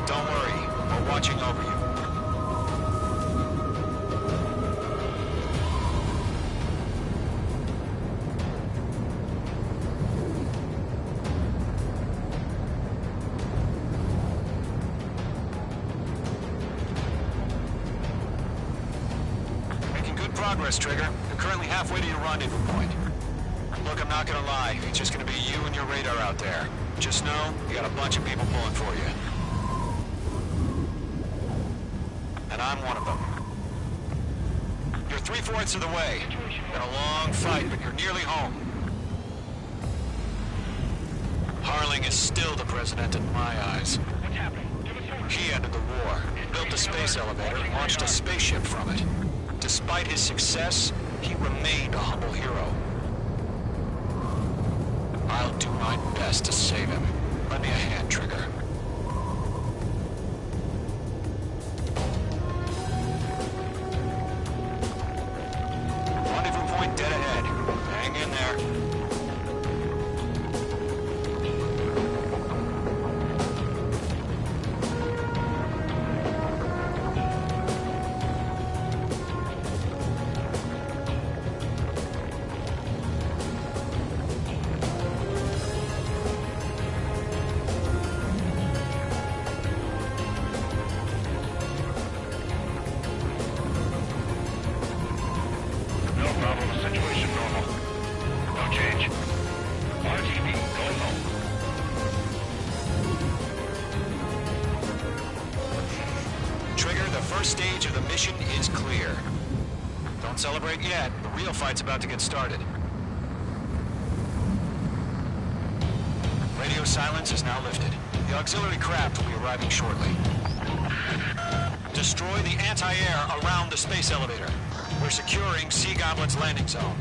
Don't worry, we're watching over you. Making good progress, Trigger. You're currently halfway to your rendezvous point. Look, I'm not gonna lie. It's just gonna be you and your radar out there. Just know, you got a bunch of people pulling for you. And I'm one of them. You're 3/4 of the way. Been a long fight, but you're nearly home. Harling is still the president in my eyes. What's happening? He ended the war, built a space elevator, and launched a spaceship from it. Despite his success, he remained a humble hero. I'll do my best to save him. Lend me a hand, Trigger. Rendezvous point dead ahead. Hang in there. Stage of the mission is clear. Don't celebrate yet. The real fight's about to get started. Radio silence is now lifted. The auxiliary craft will be arriving shortly. Destroy the anti-air around the space elevator. We're securing Sea Goblin's landing zone.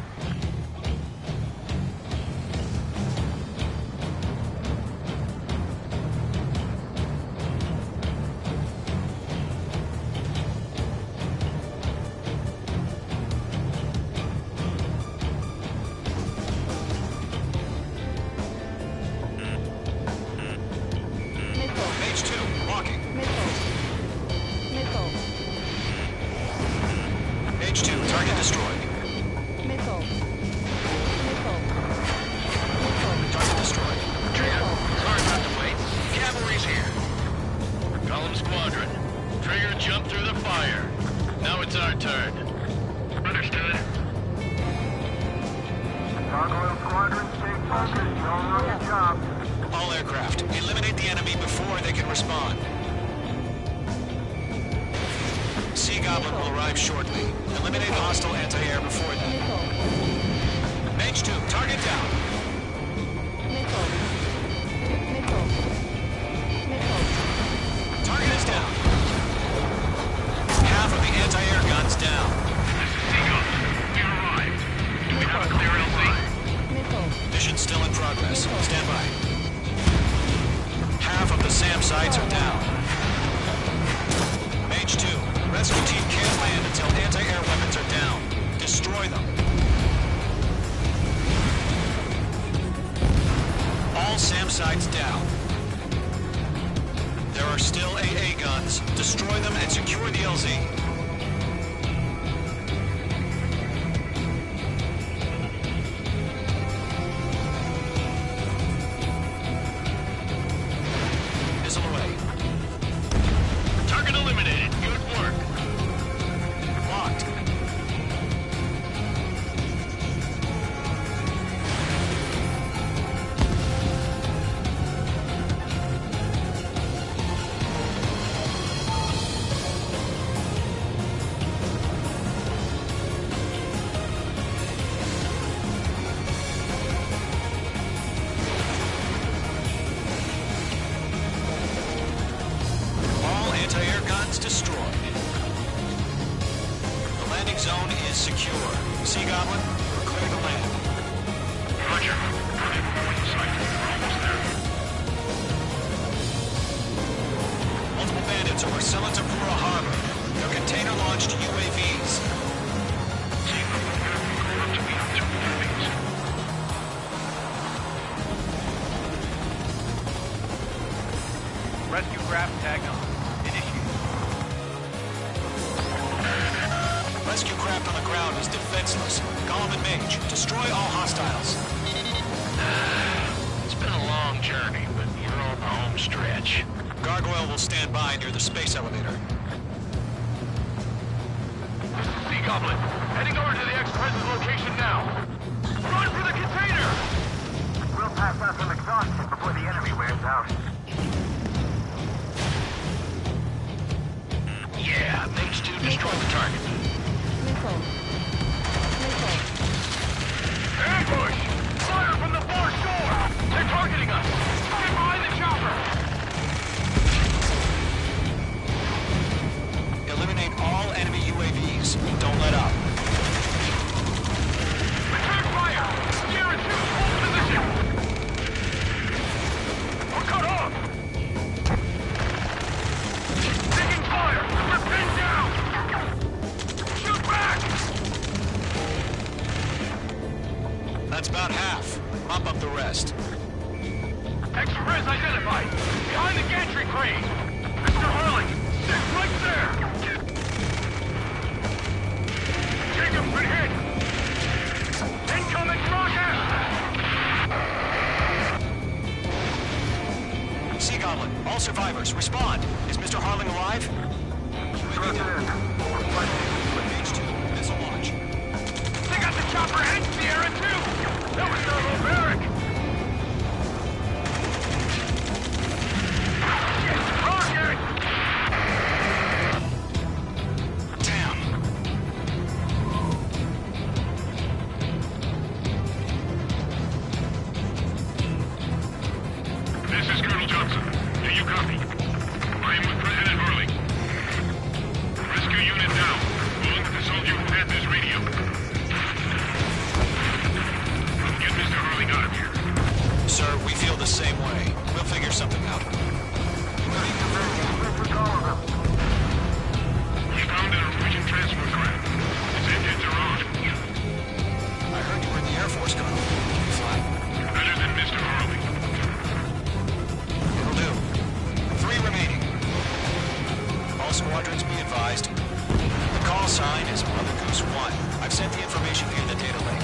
squadrons, be advised. The call sign is Mother Goose 1. I've sent the information via the data link.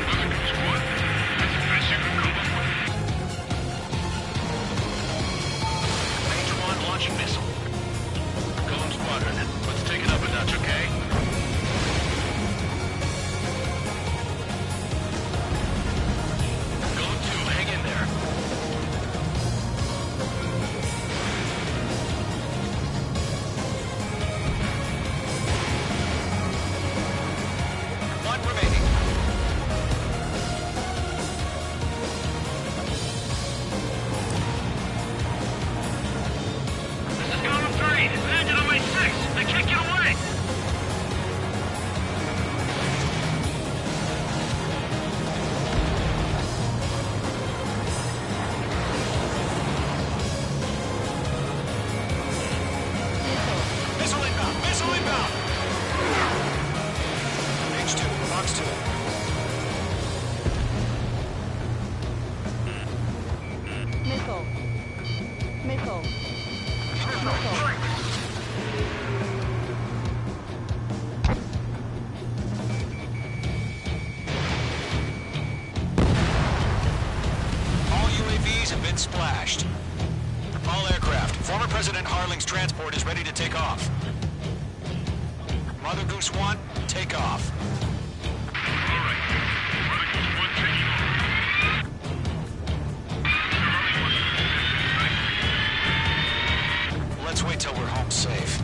Mother Goose 1. That's the best you can come up with. Mage 1 launching missile. Golem Squadron, let's take it up a notch, okay? Golem 2, hang in there. One remaining. This is Golem 3. Landed on my 6. I can't get away. Missile inbound! Missile inbound! H2, Fox 2. Missile. Missile. All UAVs have been splashed. All aircraft. Former President Harling's transport is ready to take off. Mother Goose 1, take off. Alright. Mother Goose 1 taking off. Let's wait till we're home safe.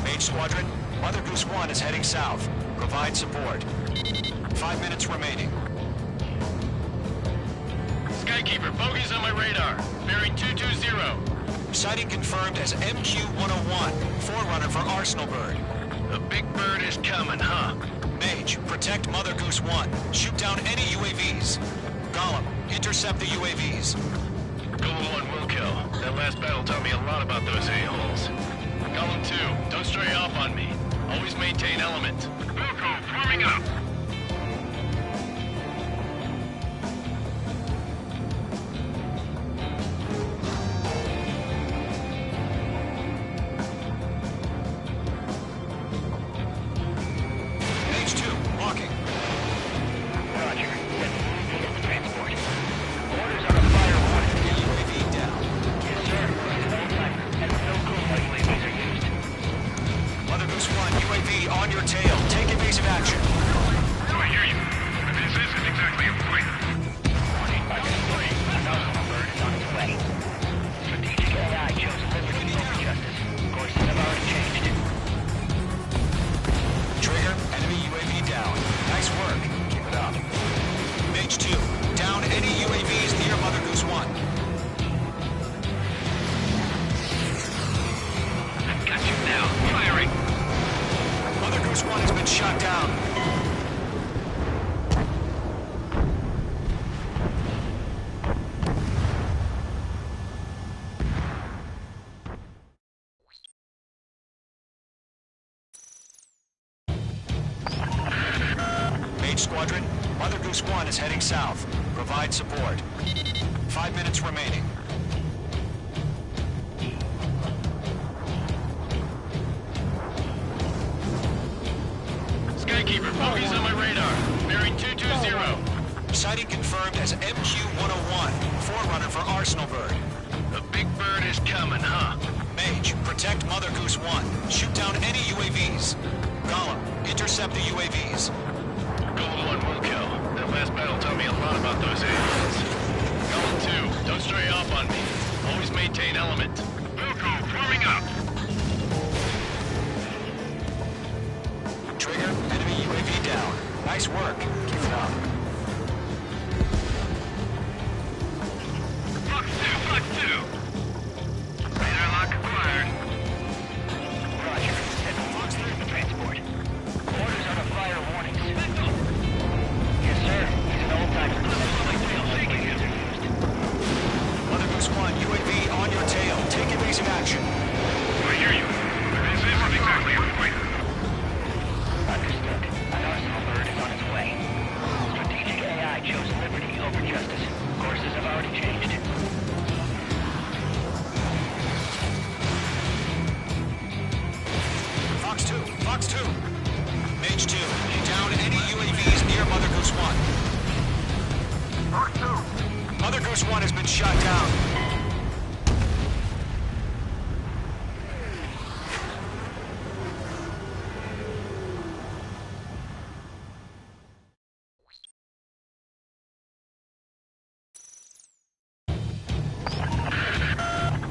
Mage Squadron, Mother Goose 1 is heading south. Provide support. 5 minutes remaining. Skykeeper, bogeys on my radar. Bearing 220. Sighting confirmed as MQ-101, forerunner for Arsenal Bird. The big bird is coming, huh? Mage, protect Mother Goose 1. Shoot down any UAVs. Gollum, intercept the UAVs. Golem 1 will kill. That last battle taught me a lot about those a-holes. Golem 2, don't stray off on me. Always maintain element. Wilco, forming up. H2, walking. Roger. Let's move to the transport. Orders on a fire warning. UAV down. Yes, sir. Hold tight. And no clue how UAVs are used. Mother Goose 1, UAV on your tail. Take evasive action. I hear you. But this isn't exactly a fighter. Warning. An Arsenal bird is on its way. Strategic AI chose liberty over justice. Courses have already changed. Trigger, enemy UAV down. Nice work. Keep it up. Mage 2, down any UAVs near Mother Goose 1. I've got you now. Firing. Mother Goose 1 has been shot down. Mage Squadron, Mother Goose 1 is heading south. Provide support. 5 minutes remaining. Skykeeper, bogeys on my radar. Bearing 220. Sighting confirmed as MQ-101, forerunner for Arsenal Bird. The big bird is coming, huh? Mage, protect Mother Goose 1. Shoot down any UAVs. Gollum, intercept the UAVs. Golem 1 will kill. That last battle taught me a lot about those aliens. Golem 2, don't stray off on me. Always maintain element. Wilco, forming up. Trigger, enemy UAV down. Nice work. Keep it up. Fox 2. Radar lock acquired. Roger. Head Fox 3 to transport. Orders on a fire warning. Yes, sir. He's an old-timer. Mother Goose 1, UAV on your tail. Take evasive action. I hear you. But this isn't exactly a fighter. Understood. An Arsenal bird is on its way. being shot down.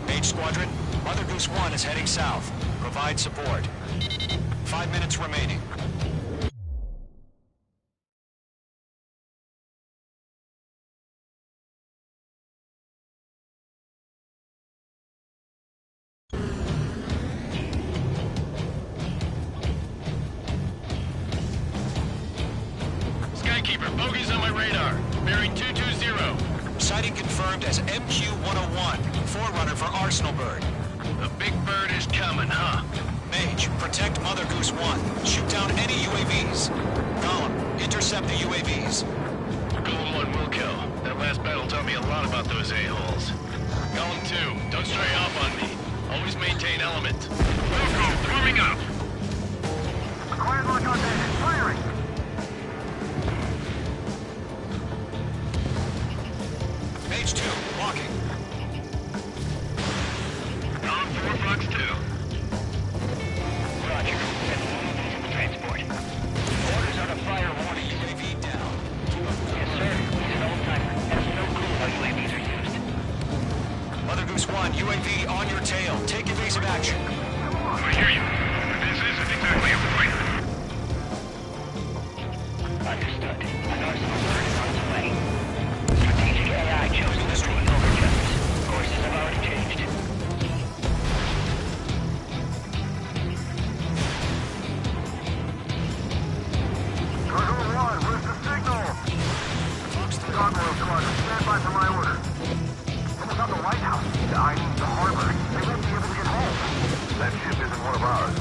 Mage Squadron, Mother Goose 1 is heading south. Provide support. 5 minutes remaining. Skykeeper, bogeys on my radar. Bearing 220. Sighting confirmed as MQ-101, forerunner for Arsenal Bird. The big bird is coming, huh? Mage, protect Mother Goose 1. Shoot down any UAVs. Gollum, intercept the UAVs. Golem 1 will kill. That last battle taught me a lot about those a-holes. Golem 2, don't stray off on me. Always maintain element. Wilco, warming up! Acquired lock on bandit. Firing! Mage 2, walking. Golem 4, Flux 2. Roger. Transport. Orders are to fire warning. UAV down. Yes, sir. He's an old-timer. Has no clue how UAVs are used. Mother Goose 1, UAV on your tail. Take evasive action. I hear you. But this isn't exactly a fighter. Understood. An Arsenal bird is on its way. Strategic AI chose to destroy Overcast. Courses have already changed. Gargoyle 1, where's the signal? Gargoyle Squadron, stand by for my order. It was on the lighthouse, the harbor. They won't be able to get home. That ship isn't one of ours.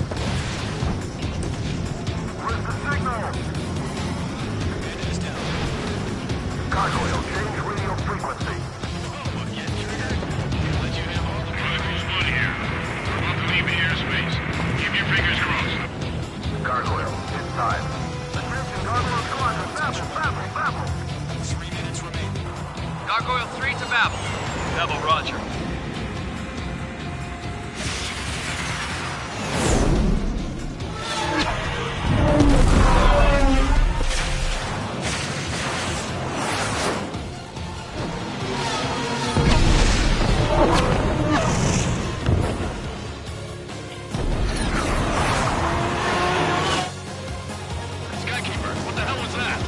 Where's the signal? Bandit is down. Gargoyle, change radio frequency. Let you have all the Chronicles 1 here. We're about to leave the airspace. Keep your fingers crossed. Gargoyle, it's time. Attention, Gargoyle Squadron, babble! 3 minutes remaining. Gargoyle 3 to Babel. Babel, roger. Skykeeper, what the hell was that?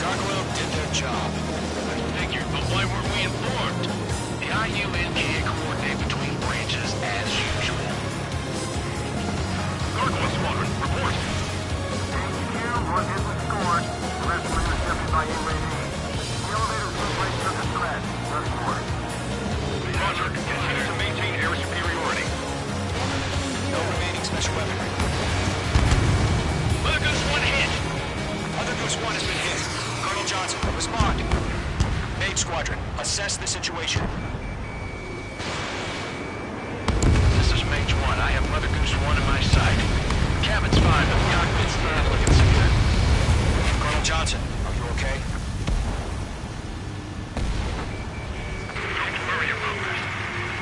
Gargoyle did their job. I figured, but why weren't we informed? The IUN can't coordinate between branches as usual. Gargoyle Squadron, report. HQ, what is the score? The rest were intercepted by UAV. The elevator simply took a threat. Nothing more. Roger, continue to maintain air superiority. No remaining special weaponry. Mother Goose 1 hit! Mother Goose 1 has been hit. Colonel Johnson, respond. Mage Squadron, assess the situation. This is Mage 1. I have Mother Goose 1 in my sight. Cabin's fine, but the cockpit's not looking so good. Colonel Johnson, are you okay? Don't worry about that.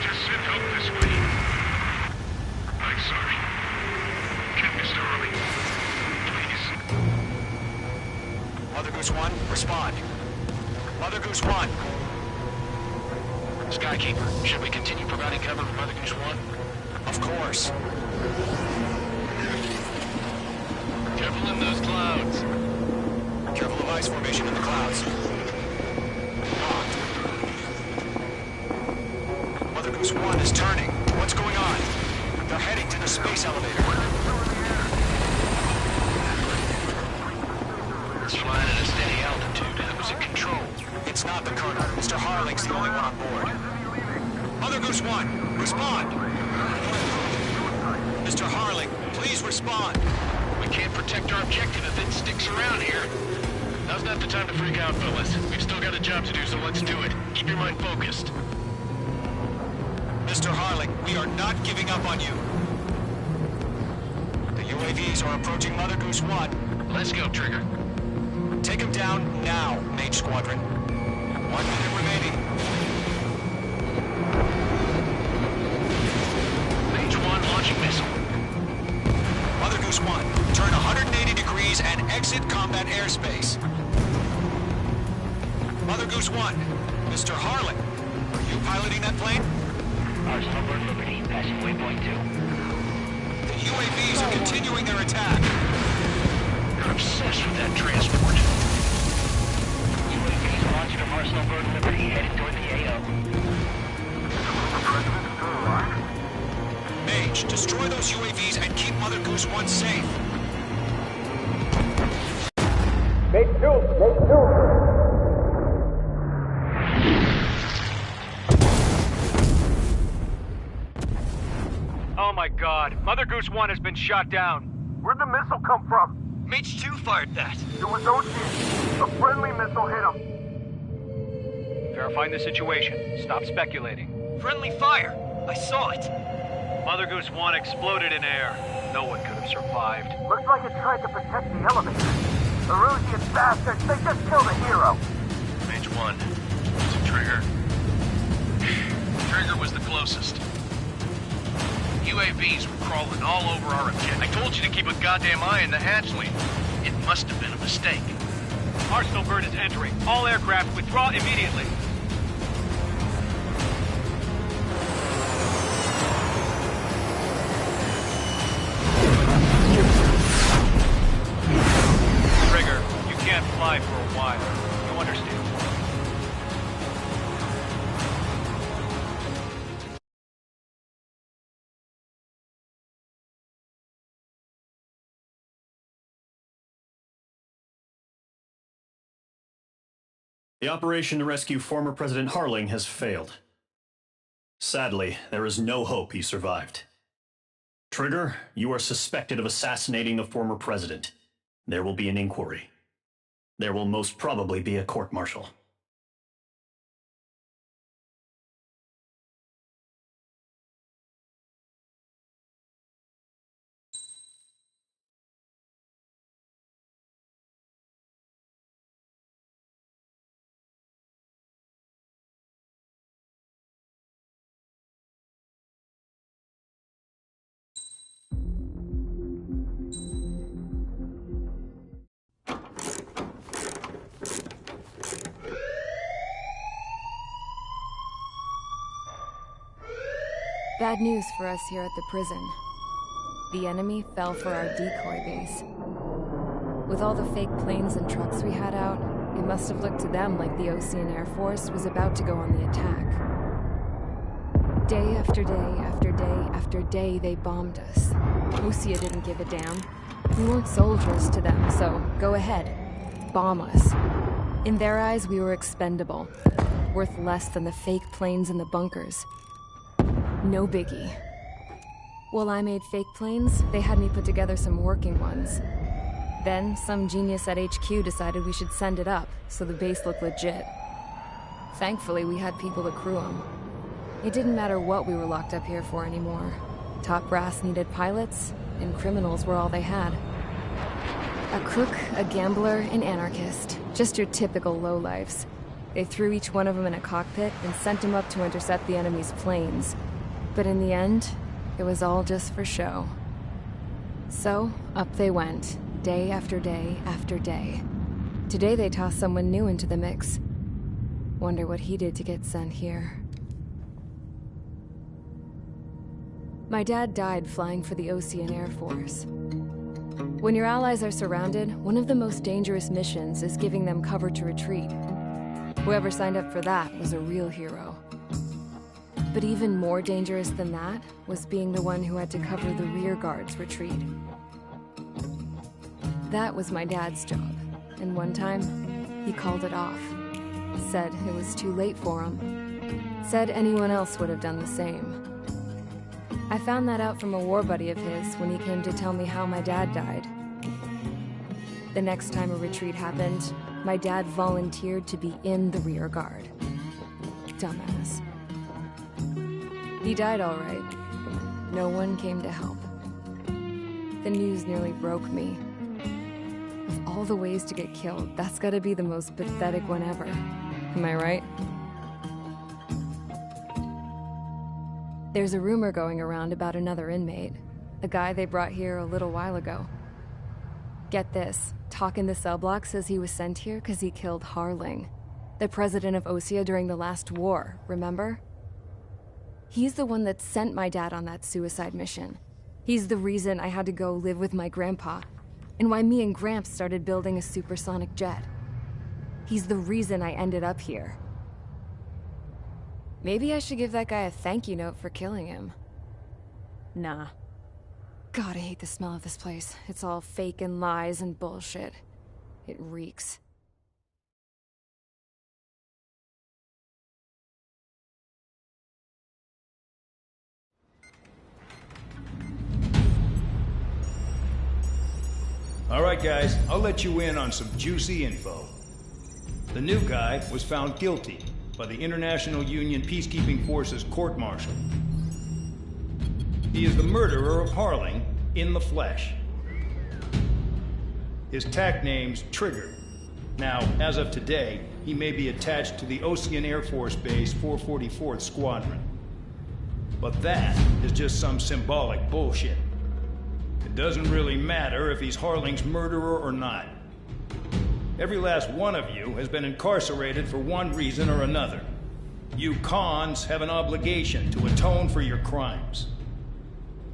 Just send help this way. I'm sorry. Get Mr. Hurley. Please. Mother Goose 1, respond. Mother Goose 1. Skykeeper, should we continue providing cover for Mother Goose 1? Of course. Careful in those clouds. Careful of ice formation in the clouds. Mother Goose 1 is turning. What's going on? They're heading to the space elevator. It's flying at a steady altitude. Who's in control? It's not the Colonel. Mr. Harling's the only one on board. Mother Goose 1, respond! Mr. Harling, please respond! We can't protect our objective if it sticks around here. Now's not the time to freak out, fellas. We've still got a job to do, so let's do it. Keep your mind focused. Mr. Harling, we are not giving up on you. The UAVs are approaching Mother Goose 1. Let's go, Trigger. Take him down now, Mage Squadron. 1 minute remaining. 1, turn 180 degrees and exit combat airspace. Mother Goose 1, Mr. Harlan, are you piloting that plane? Arsenal Bird Liberty, passing waypoint 2. The UAVs are continuing their attack. You're obsessed with that transport. UAVs launching from Arsenal Bird Liberty, headed toward the AO. Mage, destroy those UAVs and keep Mother Goose 1 safe. Make 2, make 2. Oh my god, Mother Goose 1 has been shot down. Where'd the missile come from? Mage 2 fired that. It was Ocean. A friendly missile hit him. Verifying the situation. Stop speculating. Friendly fire. I saw it. Mother Goose 1 exploded in air. No one could have survived. Looks like it tried to protect the elevator. The Rusian bastards, they just killed a hero. Mage 1. Is it Trigger? Trigger was the closest. UAVs were crawling all over our objective. I told you to keep a goddamn eye in the hatchling. It must have been a mistake. Arsenal Bird is entering. All aircraft withdraw immediately. Trigger, you can't fly for a while. You understand? The operation to rescue former President Harling has failed. Sadly, there is no hope he survived. Trigger, you are suspected of assassinating the former president. There will be an inquiry. There will most probably be a court-martial. Bad news for us here at the prison. The enemy fell for our decoy base. With all the fake planes and trucks we had out, it must have looked to them like the Osean Air Force was about to go on the attack. Day after day after day after day, they bombed us. Osea didn't give a damn. We weren't soldiers to them, so go ahead. Bomb us. In their eyes, we were expendable. Worth less than the fake planes in the bunkers. No biggie. While I made fake planes, they had me put together some working ones. Then, some genius at HQ decided we should send it up, so the base looked legit. Thankfully, we had people to crew them. It didn't matter what we were locked up here for anymore. Top brass needed pilots, and criminals were all they had. A crook, a gambler, an anarchist. Just your typical lowlifes. They threw each one of them in a cockpit and sent them up to intercept the enemy's planes. But in the end, it was all just for show. So, up they went, day after day after day. Today they tossed someone new into the mix. Wonder what he did to get sent here. My dad died flying for the Osean Air Force. When your allies are surrounded, one of the most dangerous missions is giving them cover to retreat. Whoever signed up for that was a real hero. But even more dangerous than that was being the one who had to cover the rear guard's retreat. That was my dad's job, and one time, he called it off. Said it was too late for him. Said anyone else would have done the same. I found that out from a war buddy of his when he came to tell me how my dad died. The next time a retreat happened, my dad volunteered to be in the rear guard. Dumbass. He died all right. No one came to help. The news nearly broke me. Of all the ways to get killed, that's gotta be the most pathetic one ever. Am I right? There's a rumor going around about another inmate. The guy they brought here a little while ago. Get this, Talk in the cell block says he was sent here because he killed Harling, the president of Osea during the last war, remember? He's the one that sent my dad on that suicide mission. He's the reason I had to go live with my grandpa, and why me and Gramps started building a supersonic jet. He's the reason I ended up here. Maybe I should give that guy a thank you note for killing him. Nah. God, I hate the smell of this place. It's all fake and lies and bullshit. It reeks. All right, guys, I'll let you in on some juicy info. The new guy was found guilty by the International Union Peacekeeping Forces court-martial. He is the murderer of Harling in the flesh. His TAC name's Trigger. Now, as of today, he may be attached to the Osean Air Force Base 444th Squadron. But that is just some symbolic bullshit. It doesn't really matter if he's Harling's murderer or not. Every last one of you has been incarcerated for one reason or another. You cons have an obligation to atone for your crimes.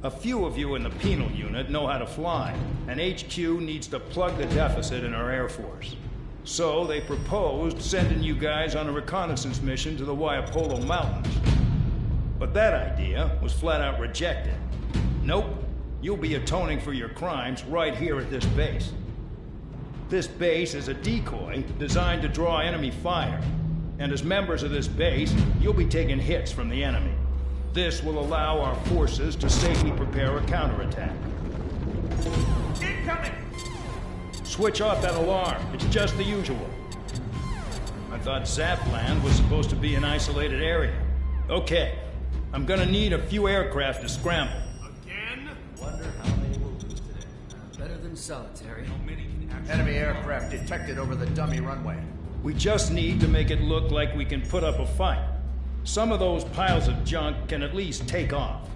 A few of you in the penal unit know how to fly, and HQ needs to plug the deficit in our Air Force. So they proposed sending you guys on a reconnaissance mission to the Waiapolo Mountains. But that idea was flat out rejected. Nope, you'll be atoning for your crimes right here at this base. This base is a decoy designed to draw enemy fire, and as members of this base, you'll be taking hits from the enemy. This will allow our forces to safely prepare a counterattack. Incoming! Switch off that alarm. It's just the usual. I thought Zapland was supposed to be an isolated area. Okay, I'm gonna need a few aircraft to scramble. Again? Wonder how many we'll lose today. Better than solitary. Enemy aircraft detected over the dummy runway. We just need to make it look like we can put up a fight. Some of those piles of junk can at least take off.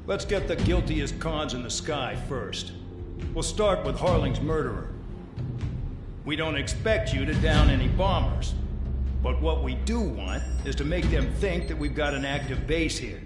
Let's get the guiltiest cons in the sky first. We'll start with Harling's murderer. We don't expect you to down any bombers. But what we do want is to make them think that we've got an active base here.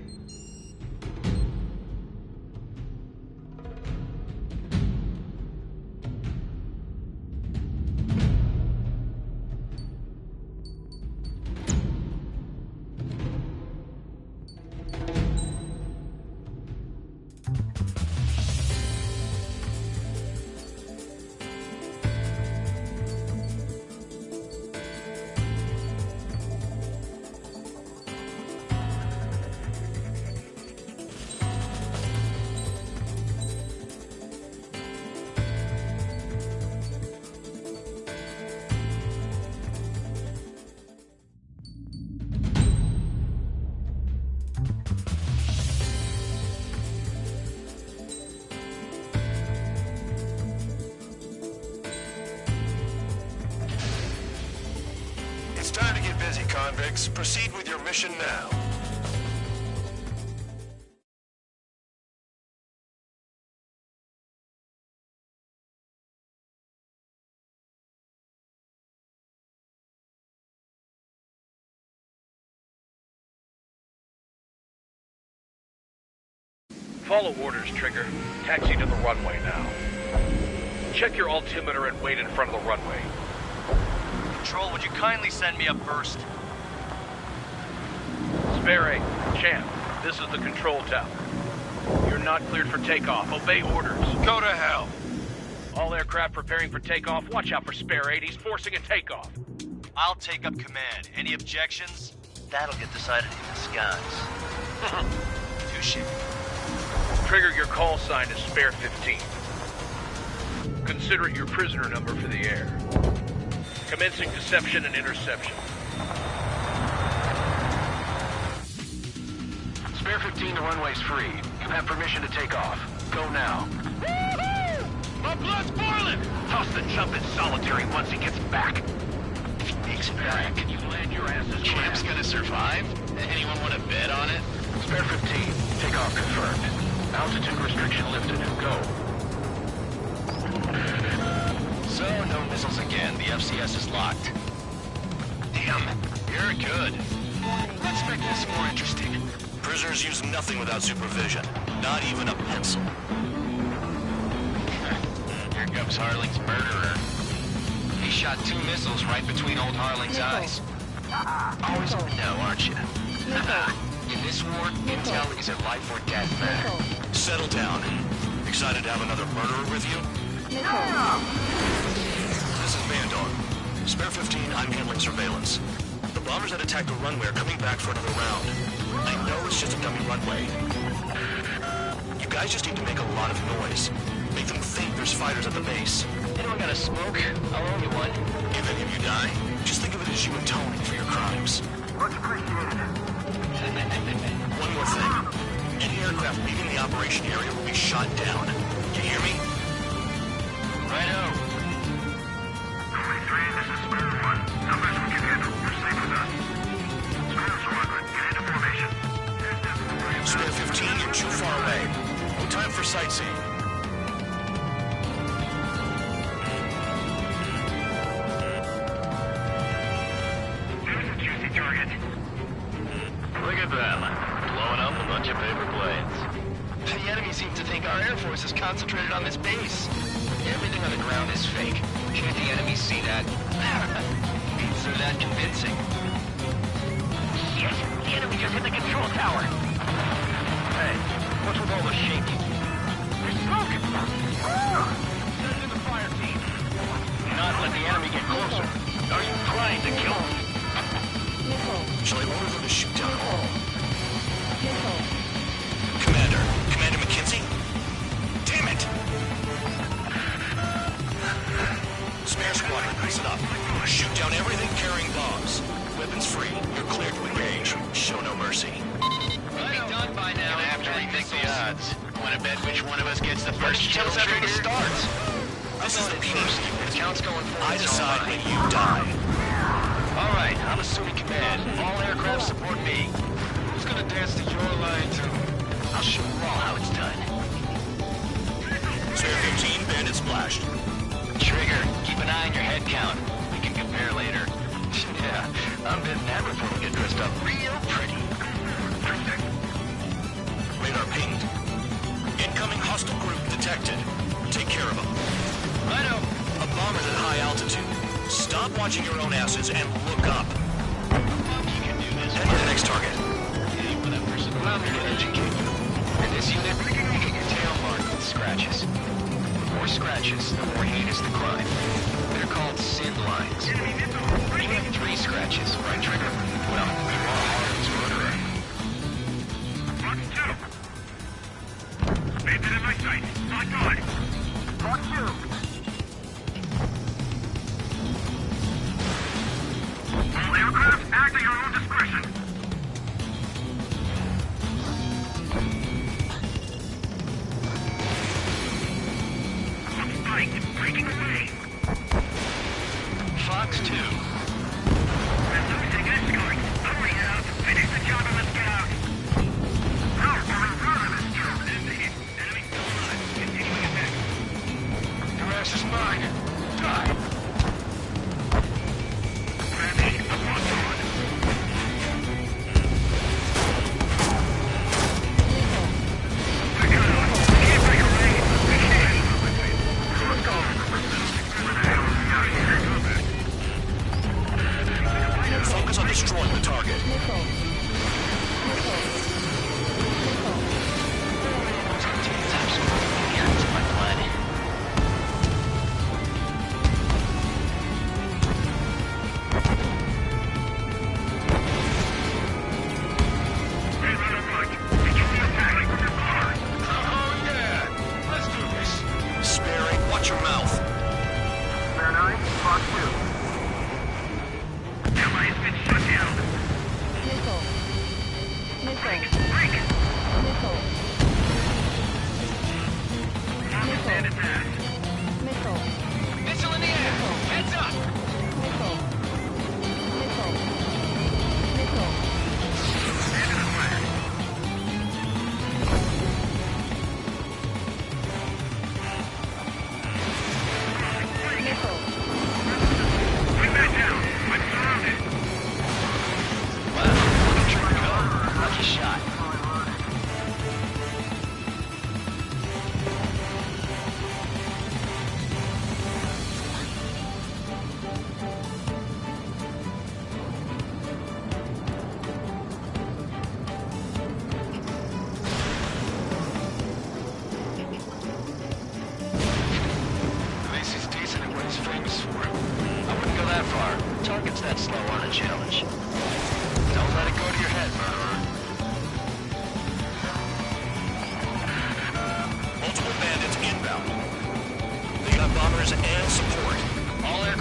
It's time to get busy, convicts. Proceed with your mission now. Follow orders, Trigger. Taxi to the runway now. Check your altimeter and wait in front of the runway. Control, would you kindly send me up first? Spare 8, Champ, this is the control tower. You're not cleared for takeoff. Obey orders. Go to hell. All aircraft preparing for takeoff. Watch out for Spare 8. He's forcing a takeoff. I'll take up command. Any objections? That'll get decided in the skies. Touche. Trigger, your call sign is Spare 15. Consider it your prisoner number for the air. Commencing deception and interception. Spare 15, the runway's free. You have permission to take off. Go now. Woohoo! My blood's boiling! Toss the jump in solitary once he gets back. Takes back. Can you land your asses? Champ's gonna survive? Anyone want to bet on it? Spare 15, takeoff confirmed. Altitude restriction lifted. Go. So, no missiles again. The FCS is locked. Damn, you're good. Let's make this more interesting. Prisoners use nothing without supervision. Not even a pencil. Here comes Harling's murderer. He shot 2 missiles right between old Harling's eyes. Always in the know, aren't you? In this war, intel is a life or death matter. Settle down. Excited to have another murderer with you? This is Bandor. Spare 15, I'm handling surveillance. The bombers that attacked the runway are coming back for another round. I know it's just a dummy runway. You guys just need to make a lot of noise. Make them think there's fighters at the base. Anyone got a smoke? I'll owe you one. If any of you die, just think of it as you atoning for your crimes. Much appreciated. One more thing. Any aircraft leaving the operation area will be shot down. You hear me? Righto. 23, this is Spare 1. Numbers we can handle. You're safe with us. Spare Squadron, get into formation. Spare 15, you're too far away. No time for sightseeing. Look at them, blowing up a bunch of paper planes. The enemy seems to think our Air Force is concentrated on this base. Everything on the ground is fake. Can't the enemy see that? Means they're that convincing. Yes, the enemy just hit the control tower. Hey, what's with all the shaking? There's smoke! Send in the fire team. Not let the enemy get closer. Are you trying to kill him? Shall I order them to shoot down all? Commander McKenzie? Damn it! Spare Squadron, listen up. Shoot down everything carrying bombs. Weapons free. You're cleared to engage. Show no mercy. We'll be done by now. Gonna have to rethink the odds. Wanna bet which one of us gets the first kill after the starts? This is the first. The count's going forward. I decide when you die. All right, I'm assuming command. All aircraft support me. Who's gonna dance to your line too? I'll show you all how it's done. Spare 15, bandit splashed. Trigger, keep an eye on your head count. We can compare later. Yeah, I'm betting that report will get dressed up real pretty. Radar pinged. Incoming hostile group detected. Take care of them. Righto. A bomber's at high altitude. Stop watching your own asses and look up. You can do this. Head to the next target. Hey, for that person around here to educate you. In this unit, you get your tail marked with scratches. The more scratches, the more heinous the crime. They're called sin lines. You have 3 scratches, right, Trigger? Well, you are Harling's murderer. Mark 2. Bandit in my sight. Lock on. Mark 2. All aircraft, act at your own discretion. Spike, breaking away. Fox 2. We're losing escorts. Hurry up. Finish the job and let's get out. We're in front of this job. Enemy 5. Continuing attack.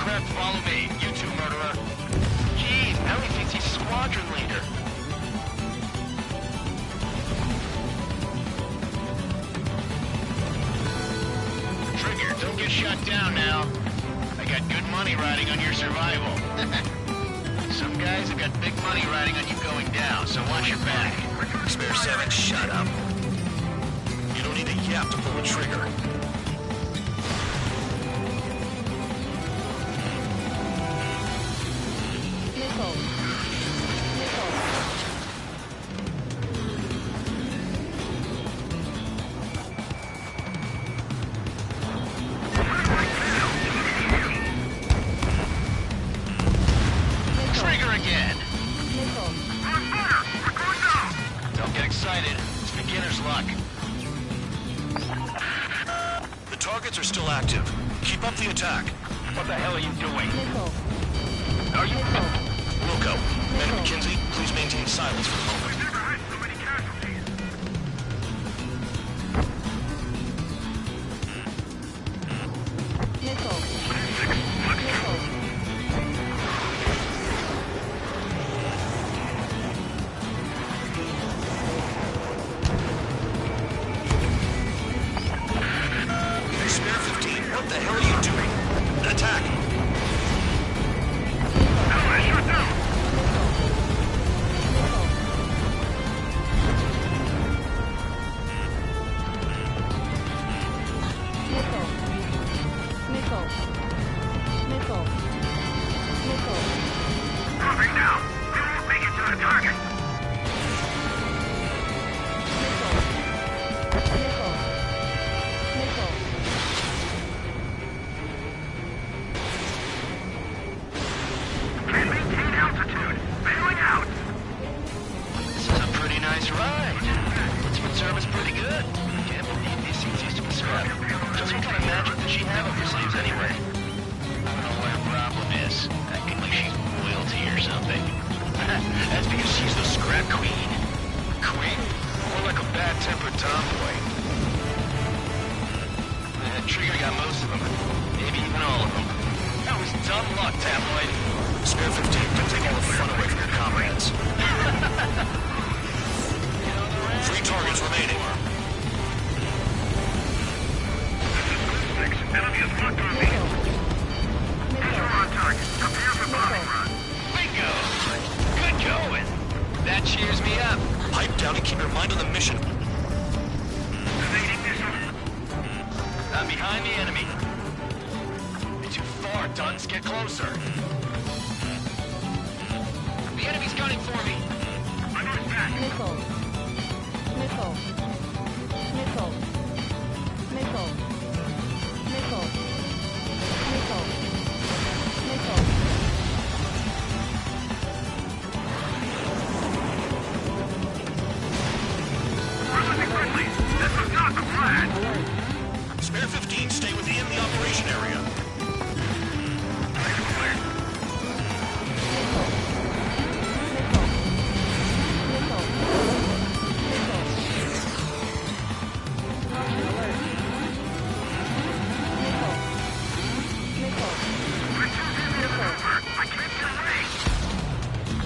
aircraft, follow me. You two, murderer. Jeez, now he thinks he's squadron leader. Trigger, don't get shut down now. I got good money riding on your survival. Some guys have got big money riding on you going down, so watch your back. Spare 7, shut up. You don't need a yap to pull the trigger. Nickel. Nickel. Trigger again. Nickel. Don't get excited. It's beginner's luck. The targets are still active. Keep up the attack. What the hell are you doing? Nickel. Are you... Wilco, men at McKinsey, please maintain silence for the moment. Nickel. Nickel. Spare 15, what the hell are you doing? Attack! Nickel. Nickel. Nickel. Moving now. We won't make it to the target. Nickel. Nickel. Can't maintain altitude. Bailing out. This is a pretty nice ride. Instrument service pretty good. Can't believe these seats used to be scrapped. Just what kind of magic does she have up her sleeves anyway? I don't know what her problem is. Acting like she's royalty or something. That's because she's the scrap queen. Queen? More like a bad-tempered tomboy. Trigger got most of them. Maybe even all of them. That was dumb luck, Tabloid. Spare 15, don't take all the fun away from your comrades. 3 targets remaining. Enemy is locked on me. Visual on target. Prepare for bombing run. Bingo! Good going. That cheers me up. Pipe down and keep your mind on the mission. Evading missile. I'm behind the enemy. You're too far, Duns. Get closer. The enemy's gunning for me. I'm on his back. Nickel. Nickel. Nickel. Nickel. Nickel. Nickel. Nickel. Relatively quickly. This was not the plan. Spare 15, stay within the operation area.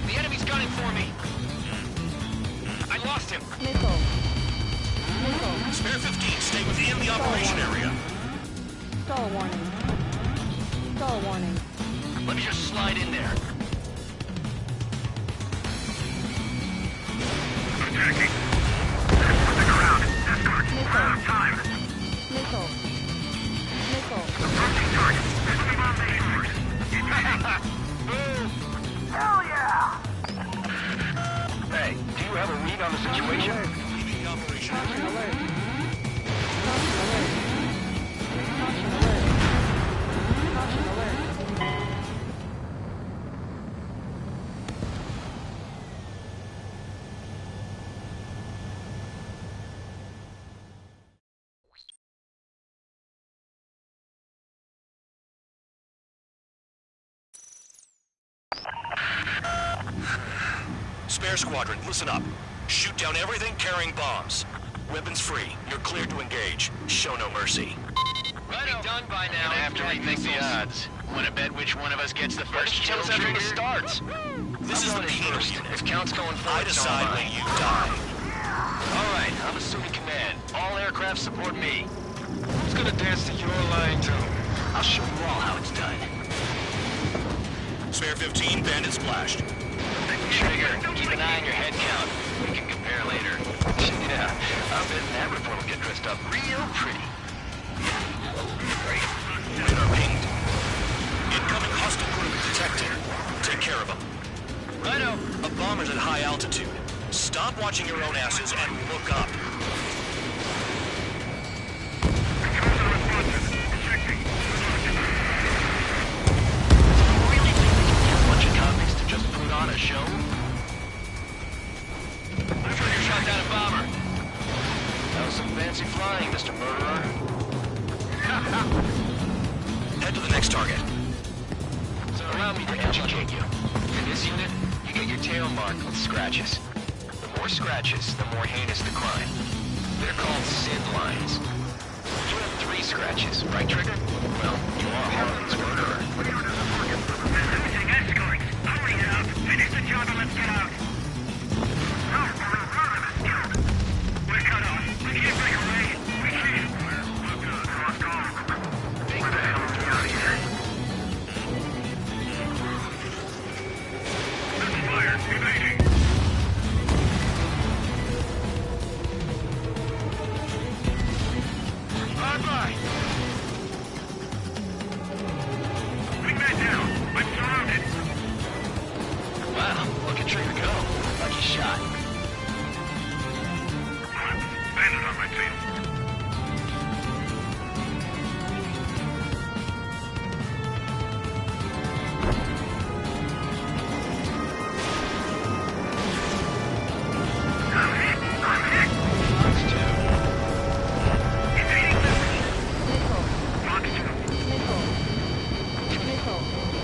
The enemy's gunning for me. I lost him. Nickel. Nickel. Spare 15, stay within the operation area. Stall warning. Stall warning. Let me just slide in there. Attacking. On the ground. Escort. We're out of time. Nickel. Nickel. Approaching target. Enemy bomb main. Boom! Hell yeah! Hey, do you have a read on the situation? Leaving the operation area. Caution alert. Caution alert. Caution alert. Caution alert. Spare squadron, listen up. Shoot down everything carrying bombs. Weapons free. You're cleared to engage. Show no mercy. Right done by now. Gonna have to rethink the odds. Wanna bet which one of us gets the first kill? Tell us after the starts. This is the first. If count's going forward, I decide when you die. Alright, I'm assuming command. All aircraft support me. Who's gonna dance to your line, too? I'll show you all how it's done. Spare 15, bandit splashed. Trigger, keep an eye on your head count. We can compare later. Yeah, I'll bet that report will get dressed up real pretty. Radar pinged. Incoming hostile group detected. Take care of them. Righto. A bomber's at high altitude. Stop watching your own asses and look up. Really think we can get a bunch of convicts to just put on a show? Looks like you shot down a bomber. That was some fancy flying, Mr. Murderer. Head to the next target. So allow me to educate you. In this unit, you get your tail marked with scratches. The more scratches, the more heinous the crime. They're called SID lines. You have 3 scratches, right, Trigger? Well, you are Harlan's murderer. Losing escorts. Hurry out. Finish the job and let's get out. No, we're cut off. We can't break away. We can't. We're good. Lost all. Where the hell are we out of here? Let's fire. Evading. Bye-bye. Wingman down. I'm surrounded. Wow, look at Trigger go. Like he shot. Bandit on my tail.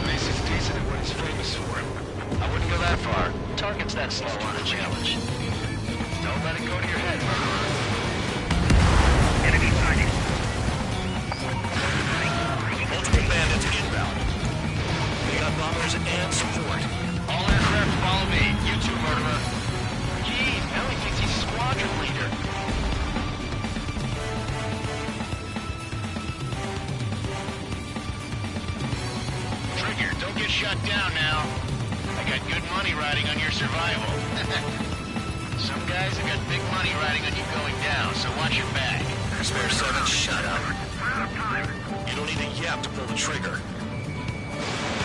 Mason's decent at what he's famous for. I wouldn't go that far. Target's that slow on a challenge. Don't let it go to your head, murderer. Enemy sighted. Multiple bandits inbound. We got bombers and support. All aircraft follow me. You too, murderer. Gee, now he thinks he's squadron leader. Trigger, don't get shut down now. I got good money riding on your survival. Some guys have got big money riding on you going down, so watch your back. Spare 7, shut up. You don't need a yap to pull the trigger.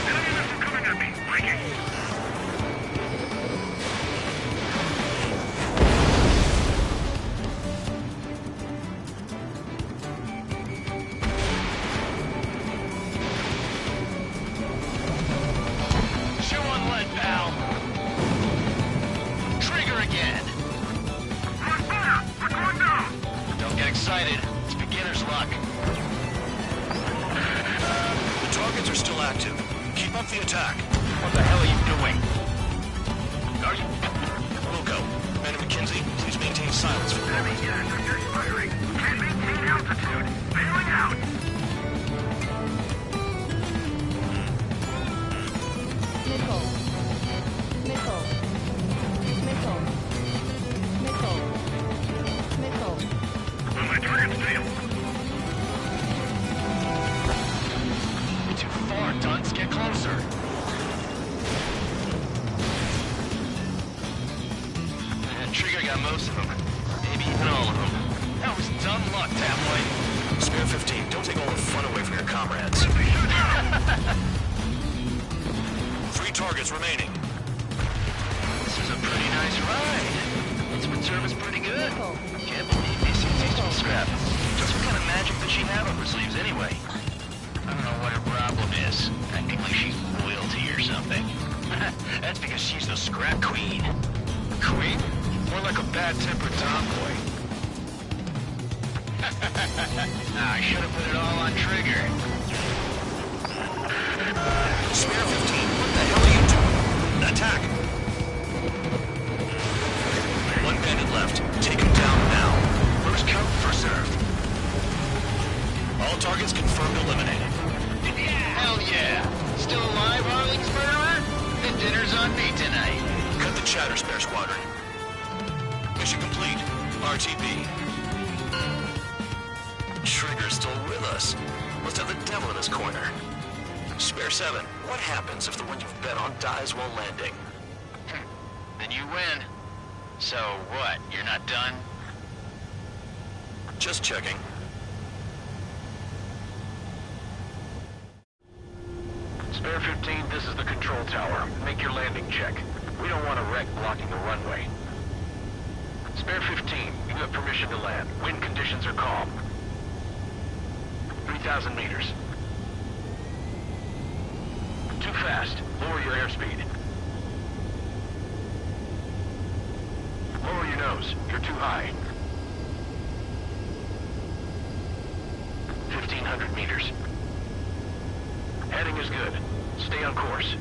Enemy missile coming at me. Breaking. Chew on lead, pal. Trigger again. On fire! We're going down! Don't get excited. It's beginner's luck. The targets are still active. Keep up the attack. What the hell are you doing? Are you? Wilco, Man McKenzie, please maintain silence for Enemy units are just firing. Can't maintain altitude. Bailing out. Nickel. Nickel. Nickel. Nickel. Nickel. On my target's tail. You're too far, Dunce. Get closer. Trigger got most of them. Maybe even all of them. That was dumb luck, Tabloid. Spare 15, don't take all the fun away from your comrades. 3 targets remaining. This is a pretty nice ride. Instrument service pretty good. Can't believe DCT's been scrapped. Just what kind of magic does she have up her sleeves anyway? I don't know what her problem is. Acting like she's royalty or something. That's because she's the scrap queen. Queen? More like a bad-tempered tomboy. I should have put it all on Trigger. Spare 15, what the hell are you doing? Attack! 1 bandit left. Take him down now. First come, first served. All targets confirmed eliminated. Hell yeah! us. Must have the devil in his corner. Spare 7, what happens if the one you've bet on dies while landing? Then you win. So what, you're not done? Just checking. Spare 15, this is the control tower. Make your landing check. We don't want a wreck blocking the runway. Spare 15, you have permission to land. Wind conditions are calm. 3,000 meters. Too fast. Lower your airspeed. Lower your nose. You're too high. 1,500 meters. Heading is good. Stay on course.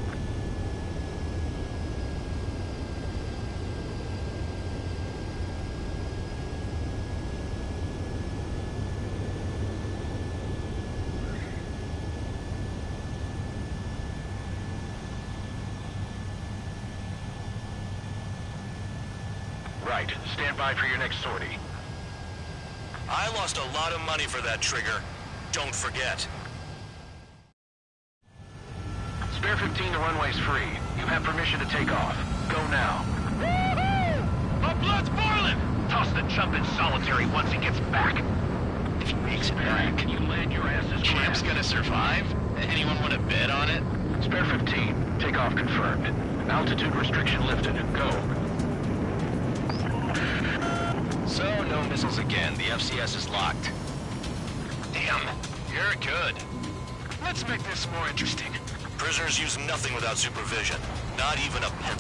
Right. Stand by for your next sortie. I lost a lot of money for that trigger. Don't forget. Spare 15, the runway's free. You have permission to take off. Go now. Woohoo! My blood's boiling! Toss the chump in solitary once he gets back. If he makes it back, you land your asses. Champ's gonna survive? Anyone want to bet on it? Spare 15, takeoff confirmed. Altitude restriction lifted. Go. So, no missiles again. The FCS is locked. Damn, you're good. Let's make this more interesting. Prisoners use nothing without supervision. Not even a pencil.